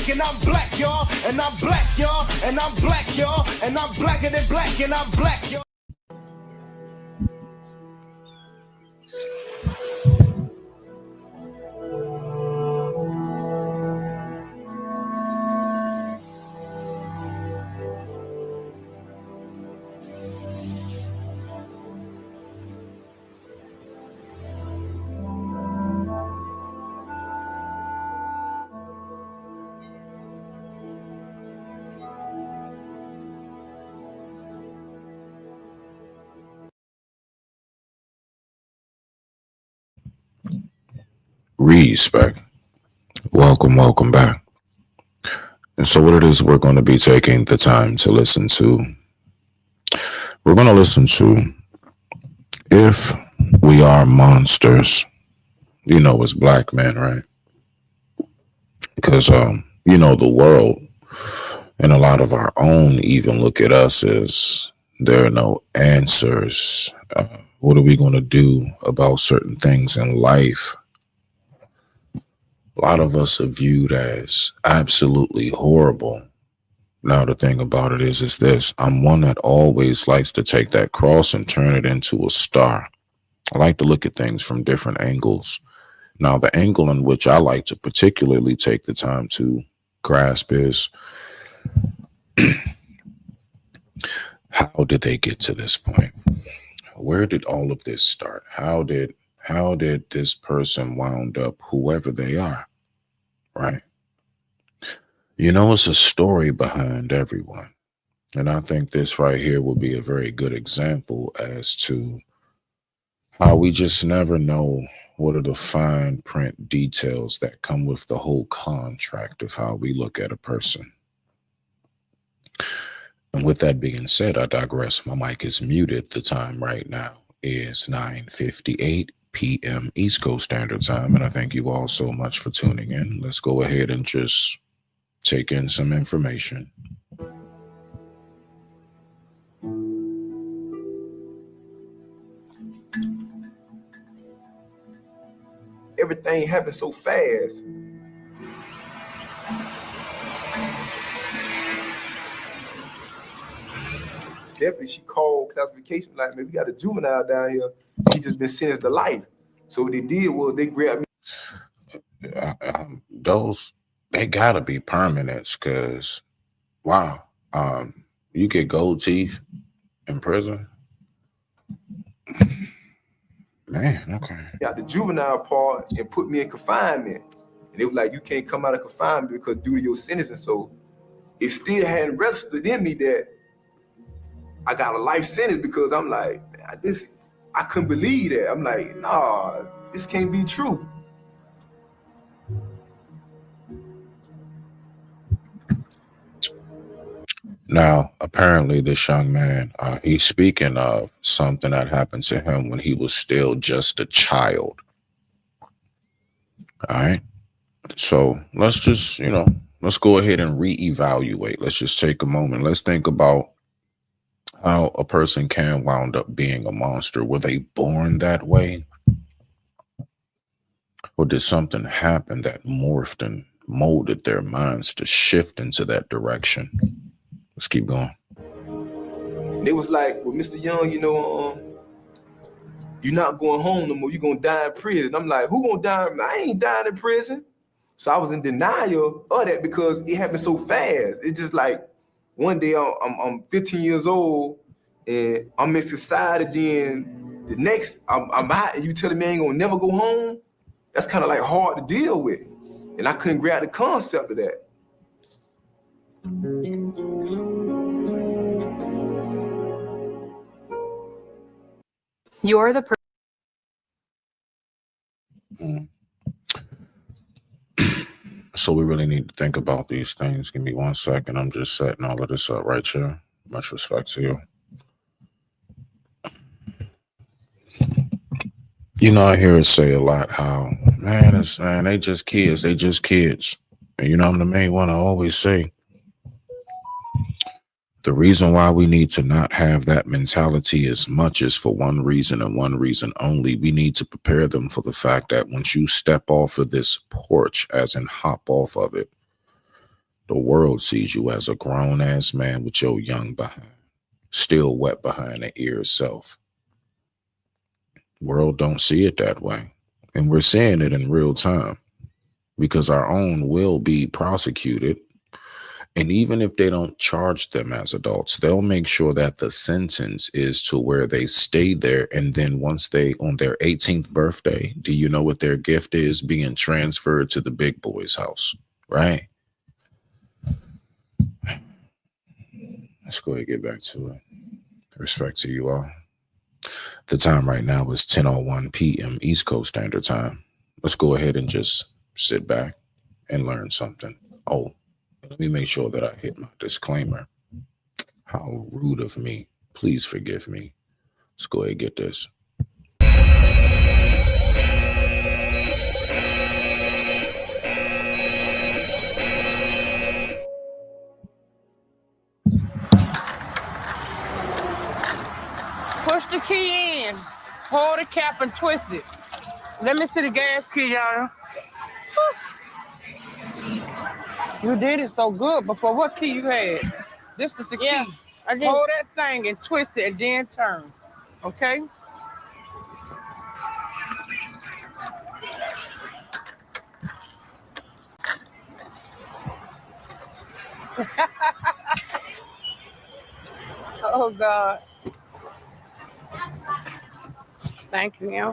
black and I'm black, y'all. And I'm black, y'all. And I'm black, y'all. And I'm blacker than black and I'm black, y'all. Respect. Welcome back. And so, what it is we're going to be taking the time to listen to, we're going to listen to If We Are Monsters, as black men, right? Because, the world and a lot of our own even look at us as there are no answers. What are we going to do about certain things in life? A lot of us are viewed as absolutely horrible. Now the thing about it is this: I'm one that always likes to take that cross and turn it into a star. I like to look at things from different angles. Now the angle in which I like to particularly take the time to grasp is how did they get to this point? Where did all of this start? How did this person wound up whoever they are? Right? It's a story behind everyone. And I think this right here will be a very good example as to how we just never know what are the fine print details that come with the whole contract of how we look at a person. And with that being said, I digress. My mic is muted. The time right now is 9:58 p.m. East Coast Standard Time. And I thank you all so much for tuning in. Let's go ahead and just take in some information. Everything happened so fast. Deputy, she called classification like, man, we got a juvenile down here. He just been sentenced to life. So what they did was they grabbed me. Those, they gotta be permanents, because wow, you get gold teeth in prison. Man, okay. Got the juvenile part and put me in confinement. And they were like, you can't come out of confinement because due to your sentencing. So it still hadn't registered in me that I got a life sentence, because I'm like, I couldn't believe that. I'm like, nah, this can't be true. Now, apparently, this young man, he's speaking of something that happened to him when he was still just a child. All right. So let's just, let's go ahead and reevaluate. Let's just take a moment. Let's think about how a person can wound up being a monster. Were they born that way? Or did something happen that morphed and molded their minds to shift into that direction? Let's keep going. They was like, well, Mr. Young, you're not going home no more. You're going to die in prison. I'm like, who going to die? I ain't dying in prison. So I was in denial of that because it happened so fast. It's just like one day I'm 15 years old and I'm in society. Then the next I'm out and you telling me I ain't going to never go home. That's kind of like hard to deal with. And I couldn't grab the concept of that. You're the person. So we really need to think about these things. Give me 1 second. I'm just setting all of this up right here. Much respect to you. I hear it say a lot how, man, they just kids. They just kids. And I'm the main one I always say. The reason why we need to not have that mentality as much as for one reason and one reason only. We need to prepare them for the fact that once you step off of this porch, as in hop off of it, The world sees you as a grown-ass man with your young behind, still wet behind the ears self. World don't see it that way. And we're seeing it in real time because our own will be prosecuted. And even if they don't charge them as adults, they'll make sure that the sentence is to where they stay there. And then once they, on their 18th birthday, do you know what their gift is? Being transferred to the big boy's house, right? Let's go ahead and get back to it. Respect to you all. The time right now is 10:01 p.m. East Coast Standard Time. Let's go ahead and just sit back and learn something. Oh, let me make sure that I hit my disclaimer. How rude of me. Please forgive me. Let's go ahead and get this. Push the key in. Hold the cap and twist it. Let me see the gas key, y'all. You did it so good before. What key you had? This is the key. Yeah, I did. Hold that thing and twist it and then turn. Okay? Oh, God. Thank you, yeah.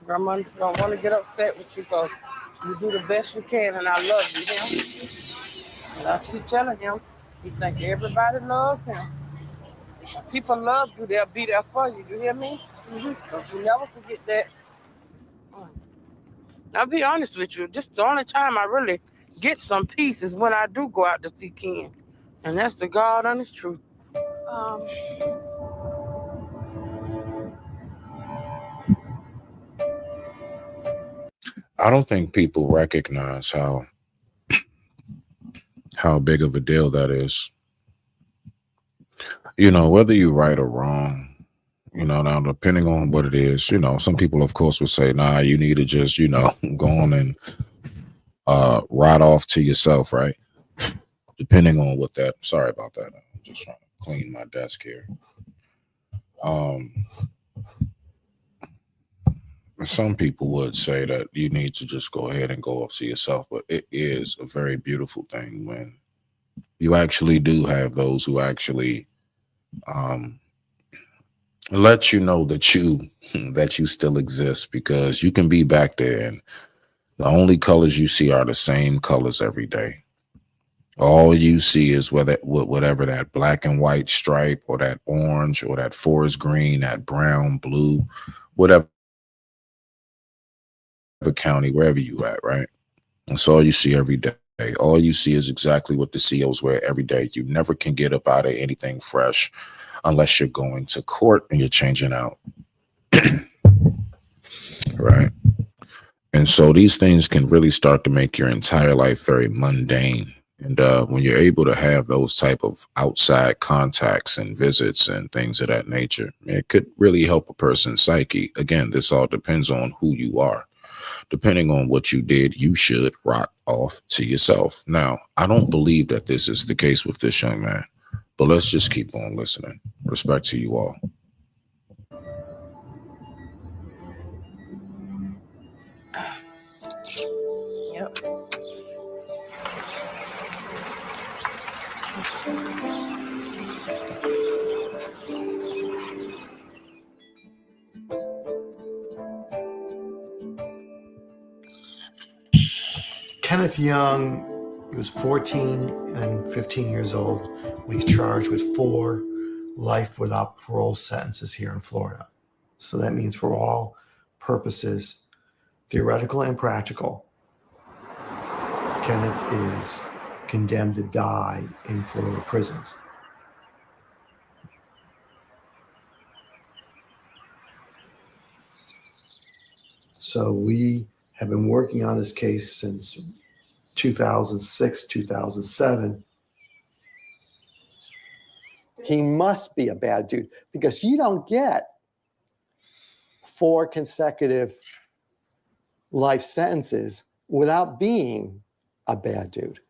Grandma don't want to get upset with you because you do the best you can and I love you, him. And I keep telling him, he think everybody loves him. People love you, they'll be there for you. You hear me? Don't you never forget that. I'll be honest with you. Just the only time I really get some peace is when I do go out to see Ken. And that's the God honest truth. I don't think people recognize how big of a deal that is. You know, whether you're right or wrong, you know, now depending on what it is, you know, some people, of course, will say, nah, you need to just, you know, go on and ride off to yourself, right? Depending on what that, sorry about that. I'm just trying to clean my desk here. Some people would say that you need to just go ahead and go off to yourself, but it is a very beautiful thing when you actually do have those who actually let you know that you still exist, because you can be back there and the only colors you see are the same colors every day. All you see is whatever that black and white stripe or that orange or that forest green, that brown, blue, whatever county, wherever you at, right? That's all you see every day. All you see is exactly what the COs wear every day. You never can get up out of anything fresh unless you're going to court and you're changing out. Right? And so these things can really start to make your entire life very mundane. And when you're able to have those type of outside contacts and visits and things of that nature, it could really help a person's psyche. Again, this all depends on who you are. Depending on what you did, you should rock off to yourself. Now, I don't believe that this is the case with this young man, but let's just keep on listening. Respect to you all. Yep. Kenneth Young, he was 14 and 15 years old when he's charged with 4 life without parole sentences here in Florida. So that means for all purposes, theoretical and practical, Kenneth is condemned to die in Florida prisons. So we have been working on this case since 2006, 2007. He must be a bad dude, because you don't get 4 consecutive life sentences without being a bad dude.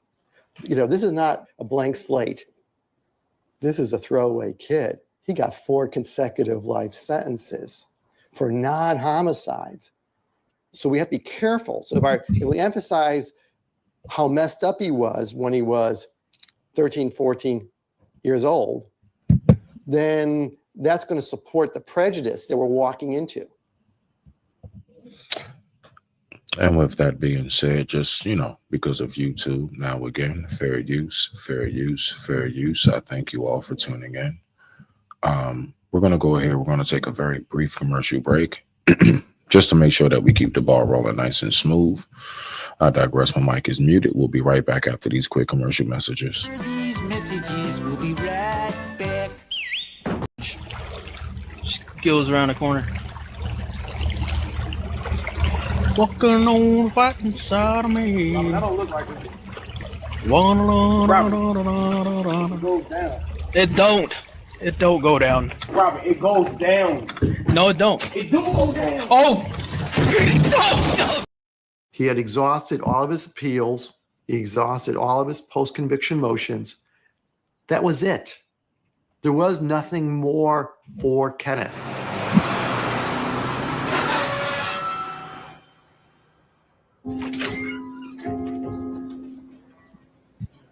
This is not a blank slate. This is a throwaway kid. He got 4 consecutive life sentences for non-homicides. So we have to be careful. So if we emphasize how messed up he was when he was 13, 14 years old, then that's going to support the prejudice that we're walking into. And with that being said, just, because of YouTube, now again, fair use, fair use, fair use. I thank you all for tuning in. We're going to go ahead. We're going to take a very brief commercial break just to make sure that we keep the ball rolling nice and smooth. I digress. My mic is muted. We'll be right back after these quick commercial messages. These messages, we'll be right back. Goes around the corner. Walking on the fighting side of me. That don't look like it. It goes down. It don't. It don't go down. Robert, it goes down. No, it don't. It do go down. Oh! He had exhausted all of his appeals. He exhausted all of his post-conviction motions. That was it. There was nothing more for Kenneth.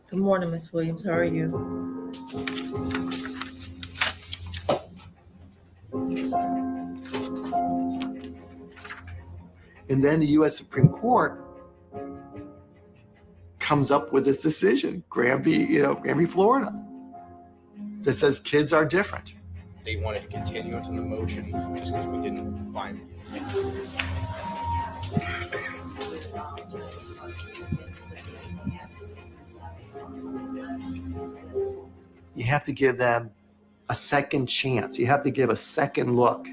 Good morning, Miss Williams. How are you? And then the U.S. Supreme Court comes up with this decision, Granby, Florida, that says kids are different. They wanted to continue into the motion just because we didn't find it. You have to give them a second chance. You have to give a second look.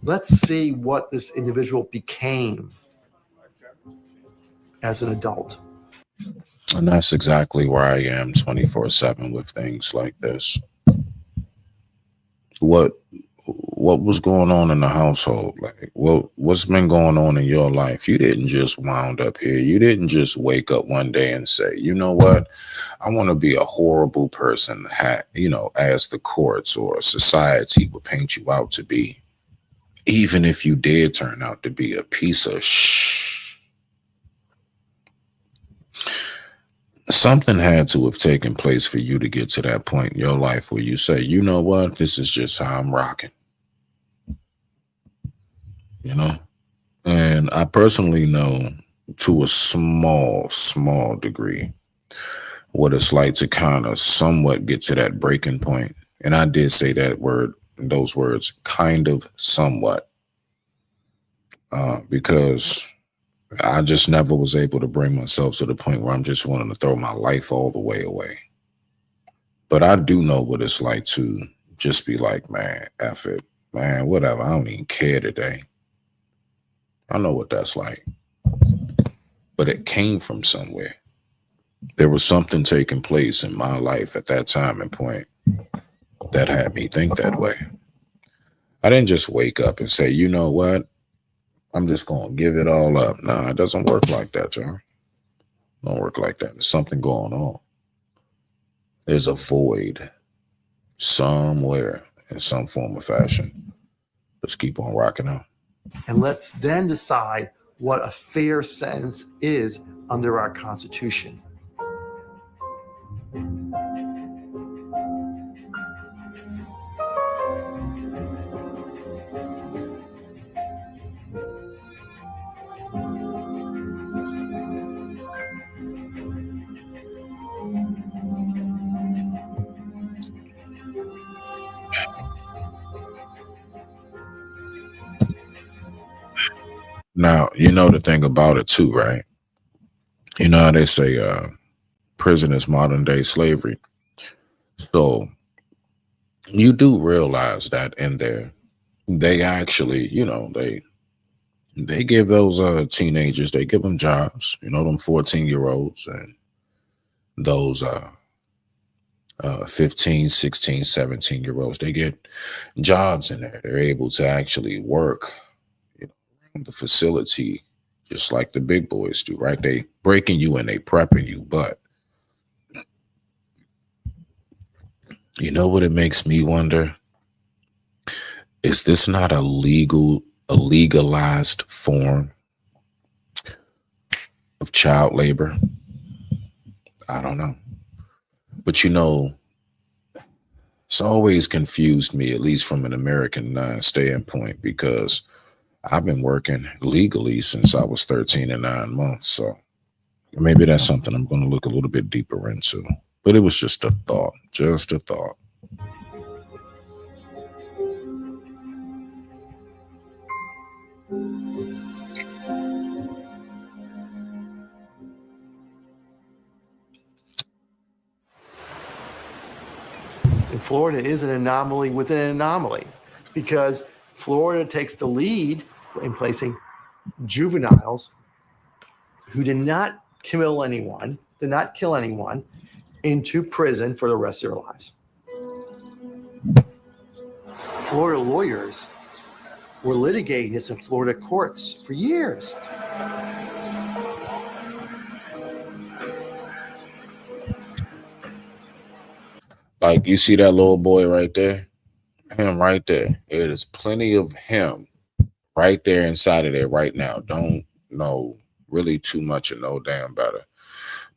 Let's see what this individual became as an adult. And that's exactly where I am 24/7 with things like this. What was going on in the household? Like, what's been going on in your life? You didn't just wound up here. You didn't just wake up one day and say, you know what? I want to be a horrible person, as the courts or society would paint you out to be. Even if you did turn out to be a piece of something had to have taken place for you to get to that point in your life where you say, you know what, this is just how I'm rocking. And I personally know to a small degree what it's like to kind of somewhat get to that breaking point. And I did say those words, kind of somewhat, because I just never was able to bring myself to the point where I'm just wanting to throw my life all the way away. But I do know what it's like to just be like, man, F it, man, whatever. I don't even care today. I know what that's like. But it came from somewhere. There was something taking place in my life at that time and point that had me think that way. I didn't just wake up and say, you know what? I'm just going to give it all up. No, it doesn't work like that, John. Don't work like that. There's something going on. There's a void somewhere in some form or fashion. Let's keep on rocking out. And let's then decide what a fair sentence is under our Constitution. Now, the thing about it too, right? You know how they say prison is modern day slavery. So you do realize that in there, they actually, they give those teenagers, they give them jobs, them 14-year-olds and those 15, 16, 17-year-olds, they get jobs in there. They're able to actually work the facility just like the big boys do, right? They breaking you and they prepping you, but You know what it makes me wonder? Is this not a legalized form of child labor? I don't know. But it's always confused me, at least from an American standpoint, because I've been working legally since I was 13 and 9 months. So maybe that's something I'm going to look a little bit deeper into. But it was just a thought, And Florida is an anomaly within an anomaly, because Florida takes the lead in placing juveniles who did not kill anyone into prison for the rest of their lives. Florida lawyers were litigating this in Florida courts for years. Like, you see that little boy right there? Him right there. It is plenty of him right there inside of there right now. Don't know really too much or no damn better.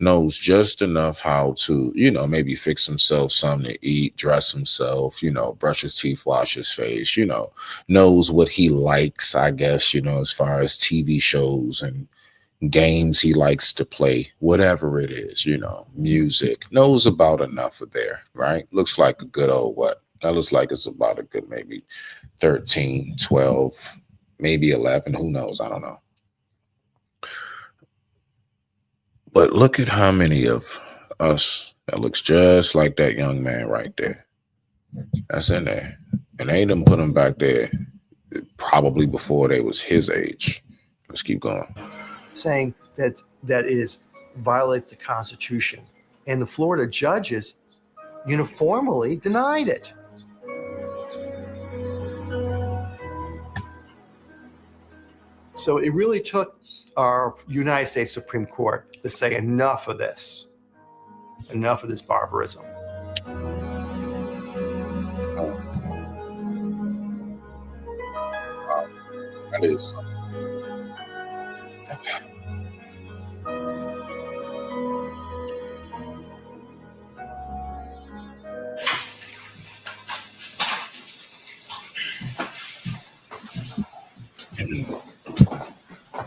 Knows just enough how to, maybe fix himself something to eat, dress himself, brush his teeth, wash his face, knows what he likes, I guess, as far as TV shows and games he likes to play, whatever it is, music, knows about enough of there, right? Looks like a good old what? That looks like it's about a good maybe 13, 12, maybe 11, who knows? I don't know. But look at how many of us that looks just like that young man right there. That's in there. And they done put him back there probably before they was his age. Let's keep going. Saying that violates the Constitution. And the Florida judges uniformly denied it. So it really took our United States Supreme Court to say enough of this barbarism. That is.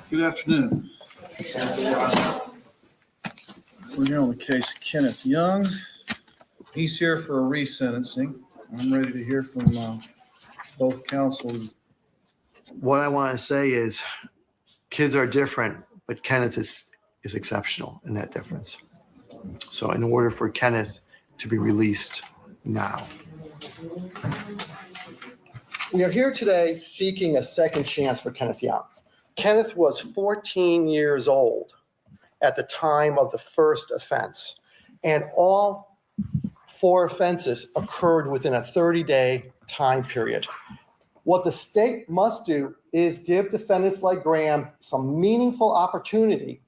Good afternoon. We're here on the case of Kenneth Young. He's here for a resentencing. I'm ready to hear from both counsel. What I want to say is kids are different, but Kenneth is exceptional in that difference. So in order for Kenneth to be released now. We are here today seeking a second chance for Kenneth Young. Kenneth was 14 years old at the time of the first offense, and all 4 offenses occurred within a 30-day time period. What the state must do is give defendants like Graham some meaningful opportunity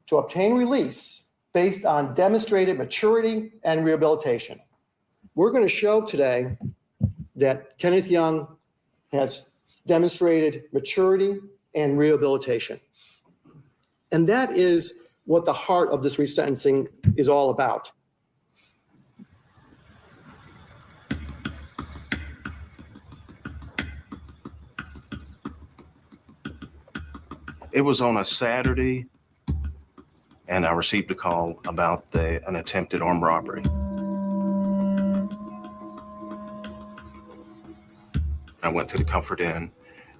to obtain release based on demonstrated maturity and rehabilitation. We're going to show today that Kenneth Young has demonstrated maturity and rehabilitation. And that is what the heart of this resentencing is all about. It was on a Saturday, and I received a call about an attempted armed robbery. I went to the Comfort Inn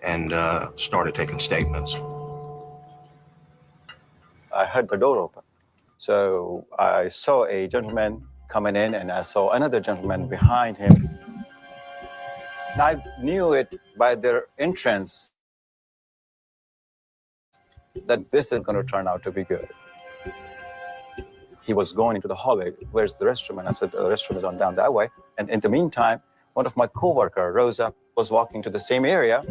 and started taking statements. I heard the door open. So I saw a gentleman coming in, and I saw another gentleman behind him. And I knew it by their entrance that this is going to turn out to be good. He was going into the hallway. Where's the restroom? And I said, the restroom is on down that way. And in the meantime, one of my coworkers rose up, was walking to the same area.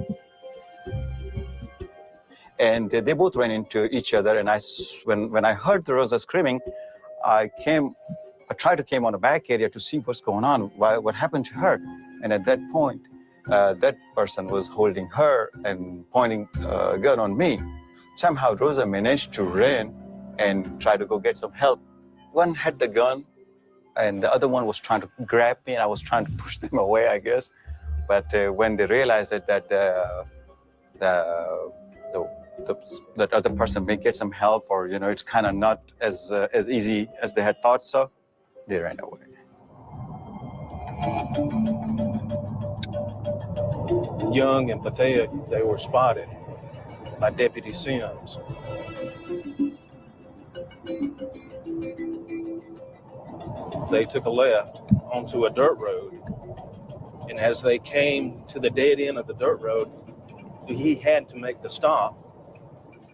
And they both ran into each other. And when I heard the Rosa screaming, I tried to came on the back area to see what's going on, what happened to her. And at that point, that person was holding her and pointing a gun on me. Somehow Rosa managed to run and try to go get some help. One had the gun and the other one was trying to grab me, and I was trying to push them away, I guess. But when they realized that that other person may get some help, or it's kind of not as easy as they had thought, so they ran away. Young and Bethea, they were spotted by Deputy Sims. They took a left onto a dirt road, and as they came to the dead end of the dirt road, he had to make the stop.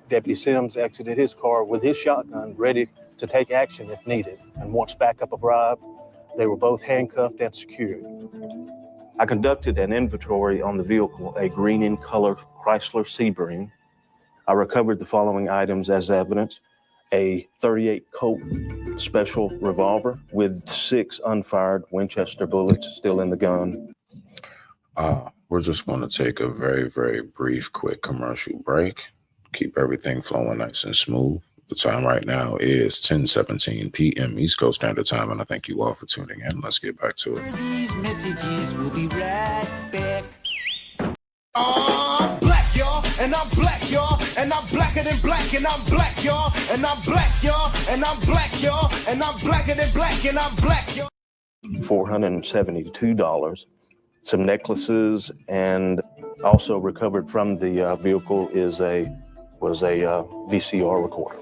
Deputy Sims exited his car with his shotgun, ready to take action if needed. And once backup arrived, they were both handcuffed and secured. I conducted an inventory on the vehicle, a green in color Chrysler Sebring. I recovered the following items as evidence: a .38 Colt special revolver with 6 unfired Winchester bullets still in the gun. We're just going to take a very, very brief, quick commercial break. Keep everything flowing nice and smooth. The time right now is 10:17 p.m. East Coast Standard Time, and I thank you all for tuning in. Let's get back to it. These messages will be right back. I'm black, y'all, and I'm black, y'all, and I'm blacker than black, and I'm black, y'all, and I'm black, y'all, and I'm black, y'all, and I'm blacker than black, and I'm black, y'all. $472, some necklaces, and also recovered from the vehicle was a VCR recorder.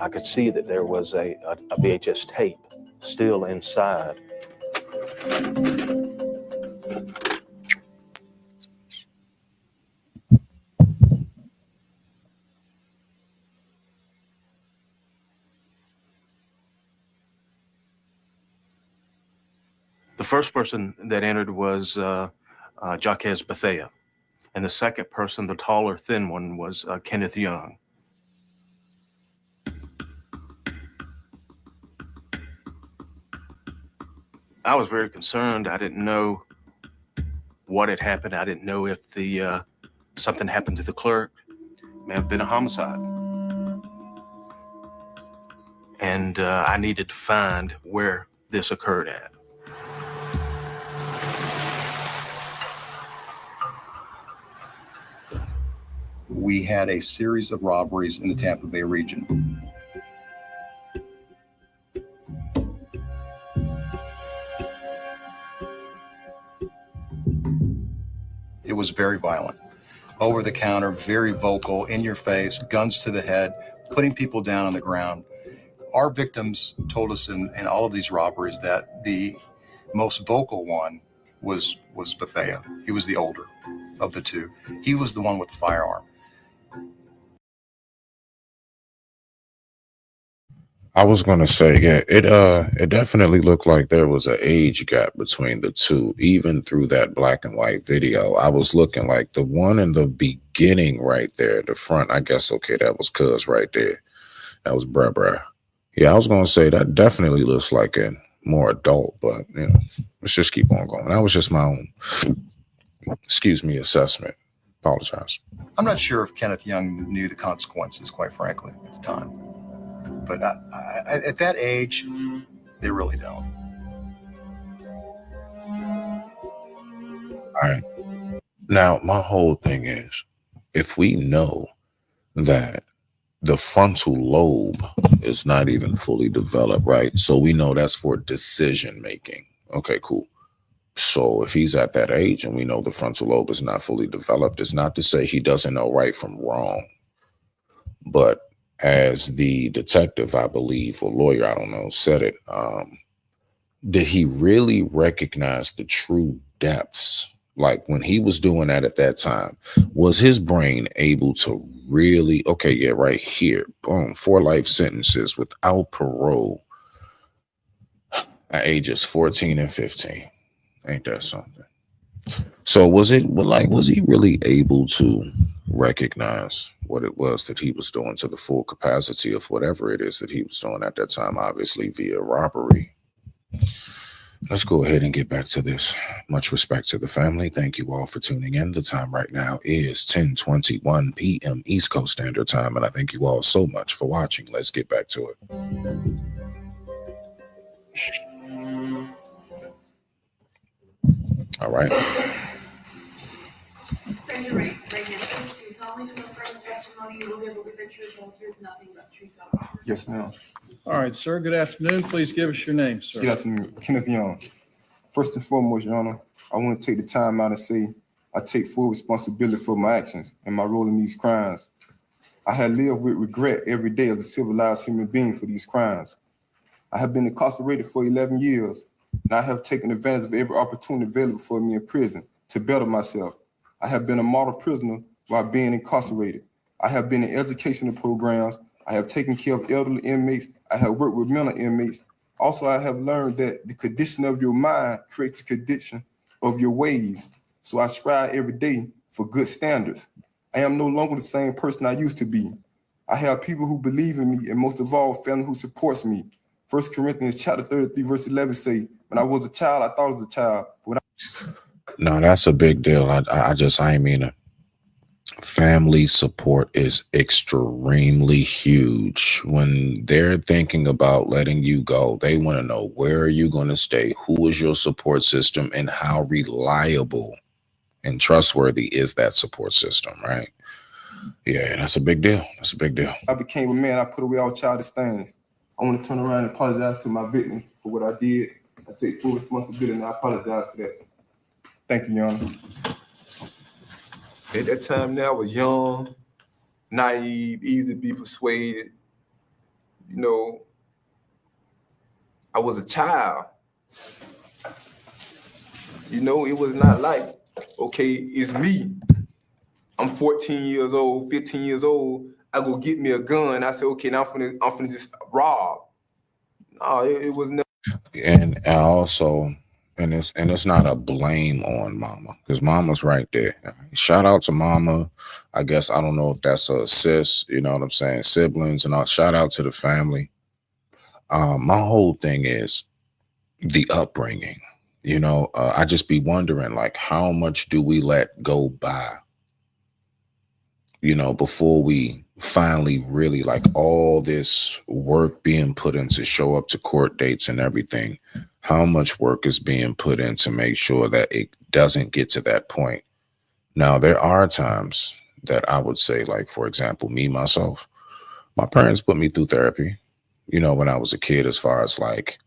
I could see that there was a VHS tape still inside. The first person that entered was Jaquez Bethea. And the second person, the taller, thin one, was Kenneth Young. I was very concerned. I didn't know what had happened. I didn't know if something happened to the clerk. It may have been a homicide. And I needed to find where this occurred at. We had a series of robberies in the Tampa Bay region. It was very violent, over the counter, very vocal, in your face, guns to the head, putting people down on the ground. Our victims told us in all of these robberies that the most vocal one was Bethea. He was the older of the two. He was the one with the firearm. I was going to say, yeah, it definitely looked like there was an age gap between the two, even through that black and white video. I was looking like the one in the beginning right there, the front, I guess, okay, that was Cuz right there. That was bruh. Yeah, I was going to say that definitely looks like a more adult, but, let's just keep on going. That was just my own, assessment. Apologize. I'm not sure if Kenneth Young knew the consequences, quite frankly, at the time. But at that age, they really don't. All right. Now, my whole thing is, if we know that the frontal lobe is not even fully developed, right? So we know that's for decision making. Okay, cool. So if he's at that age and we know the frontal lobe is not fully developed, it's not to say he doesn't know right from wrong. But as the detective, I believe, or lawyer, I don't know, said it, did he really recognize the true depths? Like when he was doing that at that time, was his brain able to really, okay, yeah, right here, boom, 4 life sentences without parole at ages 14 and 15. Ain't that something? So was he really able to recognize what it was that he was doing to the full capacity of whatever it is that he was doing at that time, obviously via robbery? Let's go ahead and get back to this. Much respect to the family. Thank you all for tuning in. The time right now is 10:21 p.m. East Coast Standard Time, and I thank you all so much for watching. Let's get back to it. All right. Yes, ma'am. All right, sir. Good afternoon. Please give us your name, sir. Good afternoon, Kenneth Young. First and foremost, Your Honor, I want to take the time out and say I take full responsibility for my actions and my role in these crimes. I have lived with regret every day as a civilized human being for these crimes. I have been incarcerated for 11 years, and I have taken advantage of every opportunity available for me in prison to better myself. I have been a model prisoner while being incarcerated. I have been in educational programs. I have taken care of elderly inmates. I have worked with mental inmates. Also, I have learned that the condition of your mind creates the condition of your ways. So I strive every day for good standards. I am no longer the same person I used to be. I have people who believe in me, and most of all, family who supports me. 1 Corinthians chapter 33, verse 11 say, when I was a child, I thought I was a child. No, that's a big deal. I ain't mean to. Family support is extremely huge. When they're thinking about letting you go, they want to know, where are you going to stay? Who is your support system, and how reliable and trustworthy is that support system, right? Yeah, that's a big deal. That's a big deal. I became a man. I put away all childish things. I want to turn around and apologize to my victim for what I did. I take full responsibility, and I apologize for that. Thank you, Your Honor. At that time, I was young, naive, easy to be persuaded. You know, I was a child. You know, it was not like, okay, it's me. I'm 14 years old, 15 years old. I go get me a gun. I say, okay, now I'm finna just rob. No, it was never. And also, and it's not a blame on mama, because mama's right there. Shout out to mama. I guess I don't know if that's a sis, you know what I'm saying, siblings, and all. Shout out to the family. My whole thing is the upbringing. You know, I just be wondering, like, how much do we let go by, you know, before we finally really, like, all this work being put in to show up to court dates and everything, how much work is being put in to make sure that it doesn't get to that point. Now, there are times that I would say, like, for example, me, myself, my parents put me through therapy, you know, when I was a kid, as far as like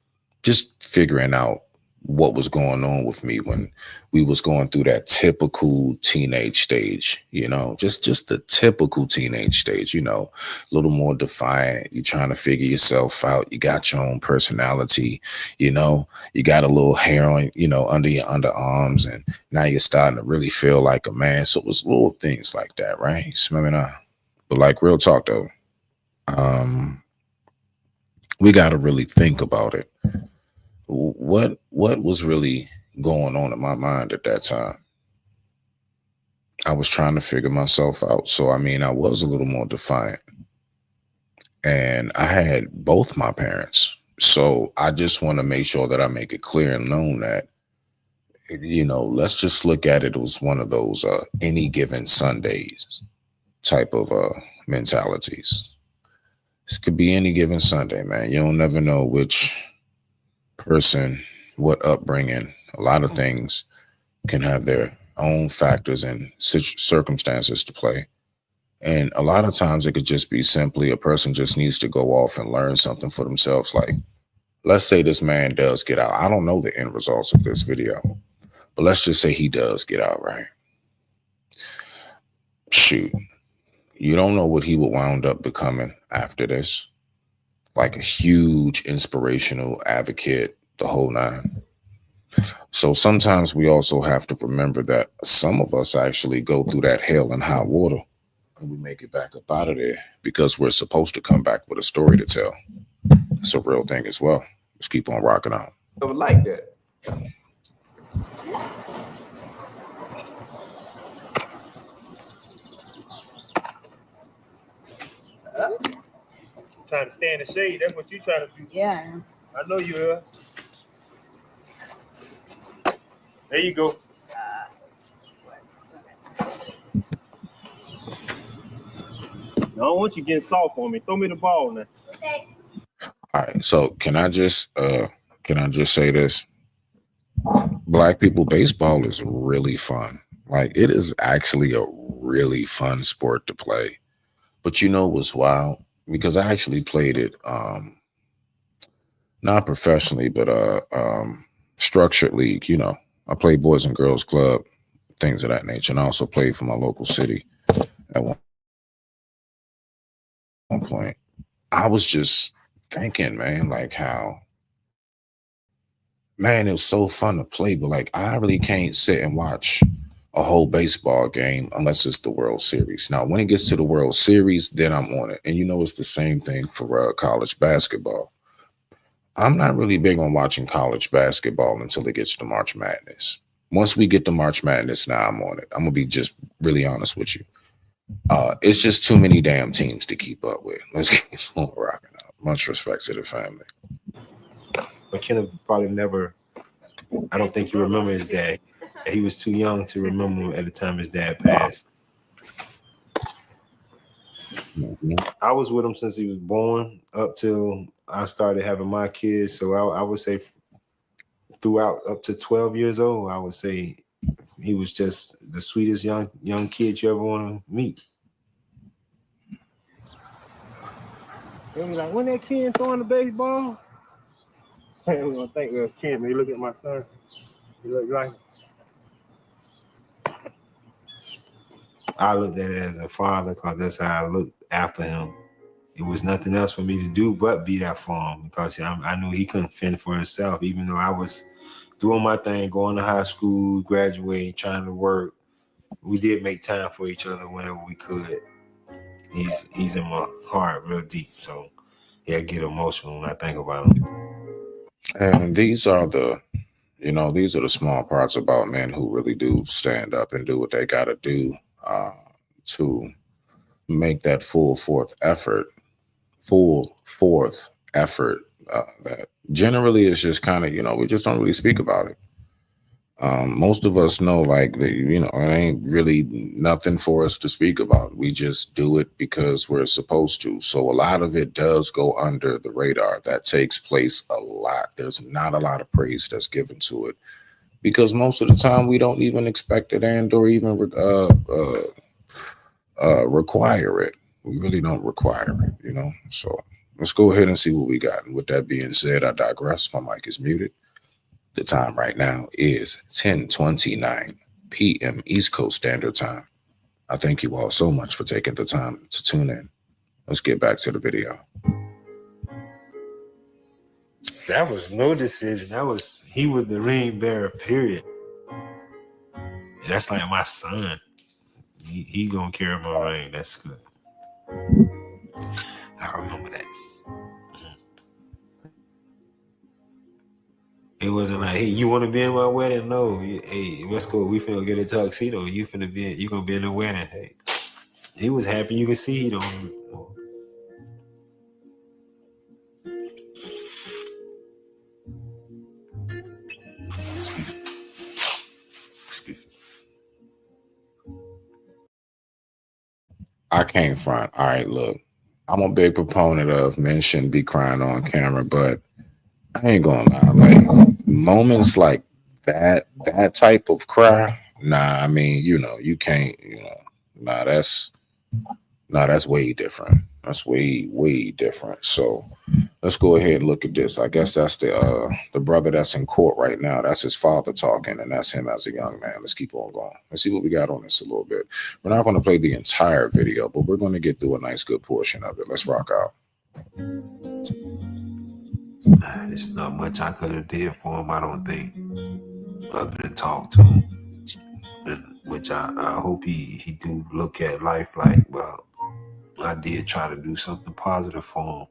just figuring out what was going on with me when we was going through that typical teenage stage, you know, just the typical teenage stage, you know, a little more defiant. You're trying to figure yourself out. You got your own personality, you know, you got a little hair on, you know, under your underarms, and now you're starting to really feel like a man. So it was little things like that, right? You smell me now? But like, real talk though, we got to really think about it. What was really going on in my mind at that time? I was trying to figure myself out. So, I mean, I was a little more defiant. And I had both my parents. So I just want to make sure that I make it clear and known that, you know, let's just look at it as one of those any given Sundays type of mentalities. This could be any given Sunday, man. You don't never know which person, what upbringing. A lot of things can have their own factors and circumstances to play. And a lot of times it could just be simply a person just needs to go off and learn something for themselves. Like, let's say this man does get out. I don't know the end results of this video, but let's just say he does get out, right? Shoot. You don't know what he would wound up becoming after this. Like a huge inspirational advocate, the whole nine. So sometimes we also have to remember that some of us actually go through that hell and high water and we make it back up out of there because we're supposed to come back with a story to tell. It's a real thing as well. Let's keep on rocking out. I would like that. Trying to stay in the shade. That's what you trying to do. Yeah. I know you are. There you go. I don't want you getting soft on me. Throw me the ball now. All right. So can I just say this? Black people baseball is really fun. Like, it is actually a really fun sport to play. But you know what's wild? Because I actually played it not professionally, but structured league, you know. I played Boys and Girls Club, things of that nature. And I also played for my local city at one point. I was just thinking, man, like how, man, it was so fun to play, but like I really can't sit and watch a whole baseball game unless it's the World Series. Now, when it gets to the World Series, then I'm on it. And you know, it's the same thing for college basketball. I'm not really big on watching college basketball until it gets to March Madness. Once we get to March Madness, now I'm on it. I'm gonna be just really honest with you. It's just too many damn teams to keep up with. Let's keep on rocking out. Much respect to the family. But Kenneth probably never, I don't think he remember his dad. He was too young to remember him at the time his dad passed. I was with him since he was born up till I started having my kids. So I would say throughout up to 12 years old, I would say he was just the sweetest young kid you ever want to meet. They be like, when that kid throwing the baseball? I was gonna think it was Ken. When you look at my son, he look like him. I looked at it as a father because that's how I looked after him. It was nothing else for me to do but be that for him because I knew he couldn't fend for himself, even though I was doing my thing, going to high school, graduating, trying to work. We did make time for each other whenever we could. He's in my heart real deep, so yeah, I get emotional when I think about him. And these are the small parts about men who really do stand up and do what they got to do to make that full fourth effort that generally is just kind of, we just don't really speak about it. Most of us know, like, it ain't really nothing for us to speak about. We just do it because we're supposed to. So a lot of it does go under the radar. That takes place a lot. There's not a lot of praise that's given to it because most of the time we don't even expect it and or even require it. We really don't require it, So let's go ahead and see what we got. And with that being said, I digress. My mic is muted. The time right now is 10:29 p.m. East Coast Standard Time. I thank you all so much for taking the time to tune in. Let's get back to the video. That was no decision. He was the ring bearer, period. That's like my son. He gonna carry my ring. That's good. I remember that. It wasn't like, hey, you want to be in my wedding? No. Hey, let's go. We finna get a tuxedo. You gonna be in the wedding. Hey, he was happy. You can see he don't. Excuse me. I can't front. All right, look, I'm a big proponent of men shouldn't be crying on camera, but I ain't gonna lie, like moments like that type of cry, I mean, you can't, that's way different. That's way different. So let's go ahead and look at this. I guess that's the brother that's in court right now. That's his father talking, and that's him as a young man. Let's keep on going. Let's see what we got on this a little bit. We're not going to play the entire video, but we're going to get through a nice, good portion of it. Let's rock out. It's not much I could have did for him, I don't think, other than talk to him. And which I hope he do look at life like, well, I did try to do something positive for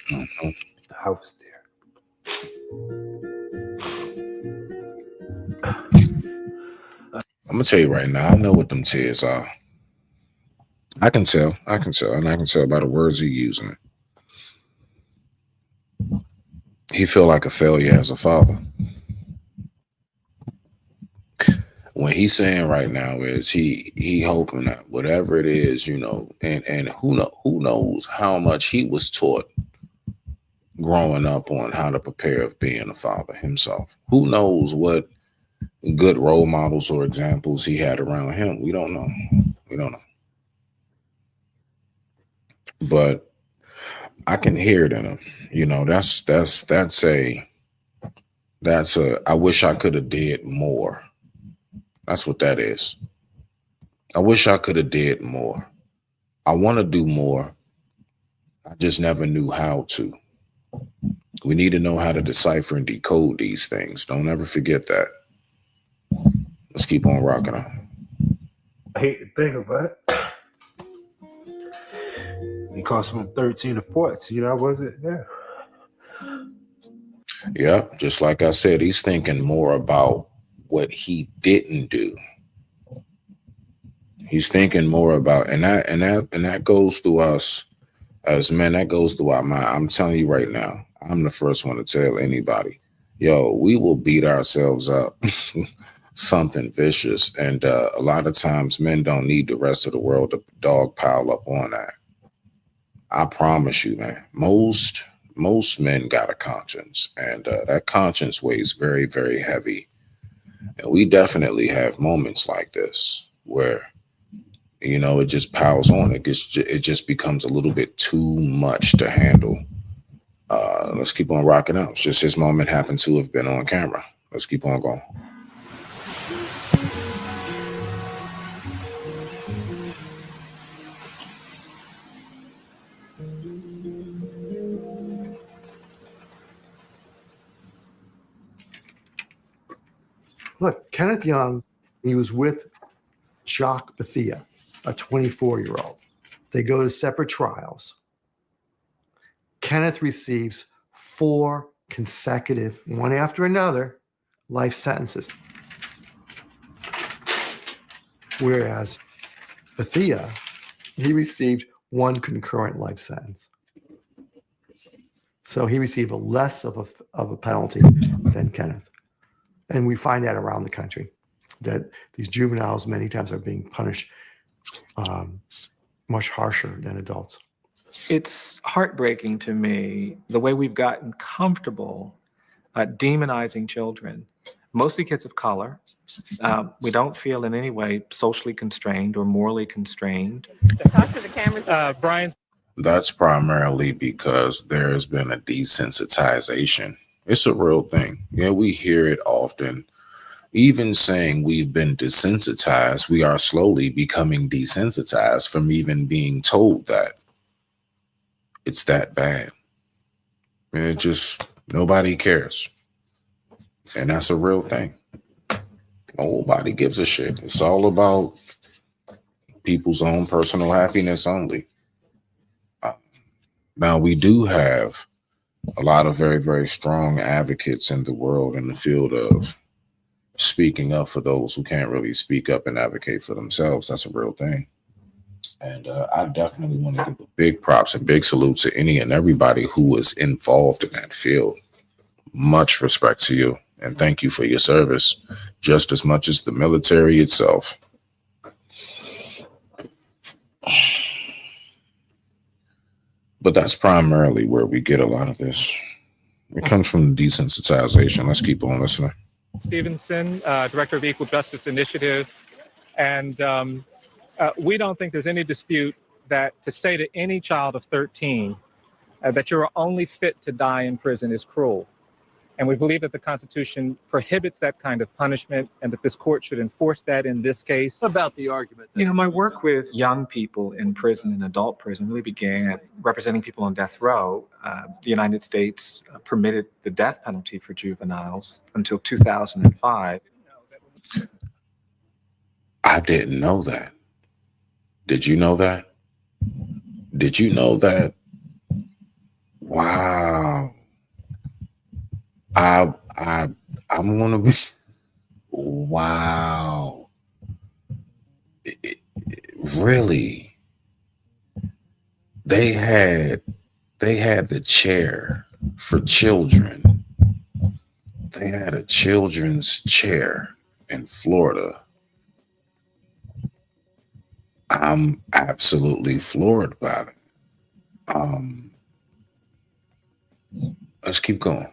him. I was there. I'm gonna tell you right now, I know what them tears are. I can tell, and I can tell by the words he's using. He feel like a failure as a father. What he's saying right now is he hoping that whatever it is, you know, and who knows how much he was taught growing up on how to prepare of being a father himself. Who knows what good role models or examples he had around him. We don't know. We don't know. But I can hear it in him. You know, that's a I wish I could have did more. That's what that is. I wish I could have did more. I want to do more. I just never knew how to. We need to know how to decipher and decode these things. Don't ever forget that. Let's keep on rocking on. I hate to think about it. It cost him 13 reports. You know, I wasn't there. Yeah, just like I said, he's thinking more about what he didn't do. He's thinking more about, and that goes through us as men. That goes through our mind. I'm telling you right now, I'm the first one to tell anybody, yo, we will beat ourselves up. Something vicious. And a lot of times men don't need the rest of the world to dog pile up on that. I promise you, man, most men got a conscience, and that conscience weighs very, very heavy. And we definitely have moments like this where, you know, it just piles on. It just becomes a little bit too much to handle. Let's keep on rocking out. It's just his moment happened to have been on camera. Let's keep on going. Look, Kenneth Young, he was with Jacques Bethia, a 24-year-old. They go to separate trials. Kenneth receives 4 consecutive, one after another, life sentences. Whereas Bethia, he received 1 concurrent life sentence. So he received a less of a penalty than Kenneth. And we find that around the country, that these juveniles many times are being punished much harsher than adults. It's heartbreaking to me the way we've gotten comfortable demonizing children, mostly kids of color. We don't feel in any way socially constrained or morally constrained. Talk to the cameras. Brian. That's primarily because there has been a desensitization. It's a real thing. Yeah, we hear it often. Even saying we've been desensitized, we are slowly becoming desensitized from even being told that it's that bad. And it just, nobody cares. And that's a real thing. Nobody gives a shit. It's all about people's own personal happiness only. Now, we do have a lot of very, very strong advocates in the world in the field of speaking up for those who can't really speak up and advocate for themselves. That's a real thing. And I definitely want to give a big props and big salute to any and everybody who is involved in that field. Much respect to you. And thank you for your service, just as much as the military itself. But that's primarily where we get a lot of this. It comes from desensitization. Let's keep on listening. Stevenson, Director of the Equal Justice Initiative. And we don't think there's any dispute that to say to any child of 13 that you're only fit to die in prison is cruel. And we believe that the Constitution prohibits that kind of punishment and that this court should enforce that in this case. What about the argument? You know, my work with young people in prison and adult prison really began representing people on death row. The United States permitted the death penalty for juveniles until 2005. I didn't know that. Did you know that? Did you know that? Wow. I'm gonna be, wow. Really? They had the chair for children. They had a children's chair in Florida I'm absolutely floored by that. Let's keep going.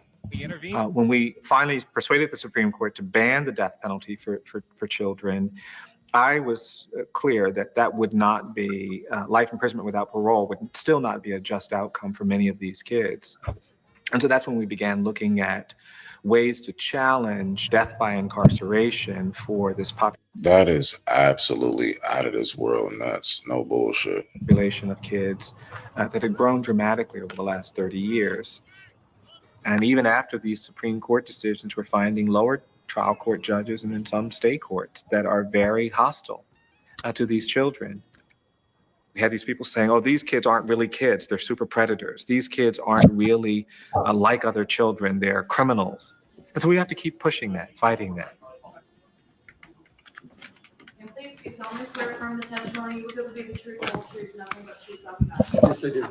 When we finally persuaded the Supreme Court to ban the death penalty for children, I was clear that that would not be life imprisonment without parole would still not be a just outcome for many of these kids. And so that's when we began looking at ways to challenge death by incarceration for this That is absolutely out of this world nuts. No bullshit. population of kids that had grown dramatically over the last 30 years. And even after these Supreme Court decisions, we're finding lower trial court judges and in some state courts that are very hostile to these children. We had these people saying, oh, these kids aren't really kids. They're super predators. These kids aren't really like other children. They're criminals. And so we have to keep pushing that, fighting that. And please, if you only swear affirm the testimony you will give will be the truth, the whole truth, nothing but the truth, so help you God. Yes, I do.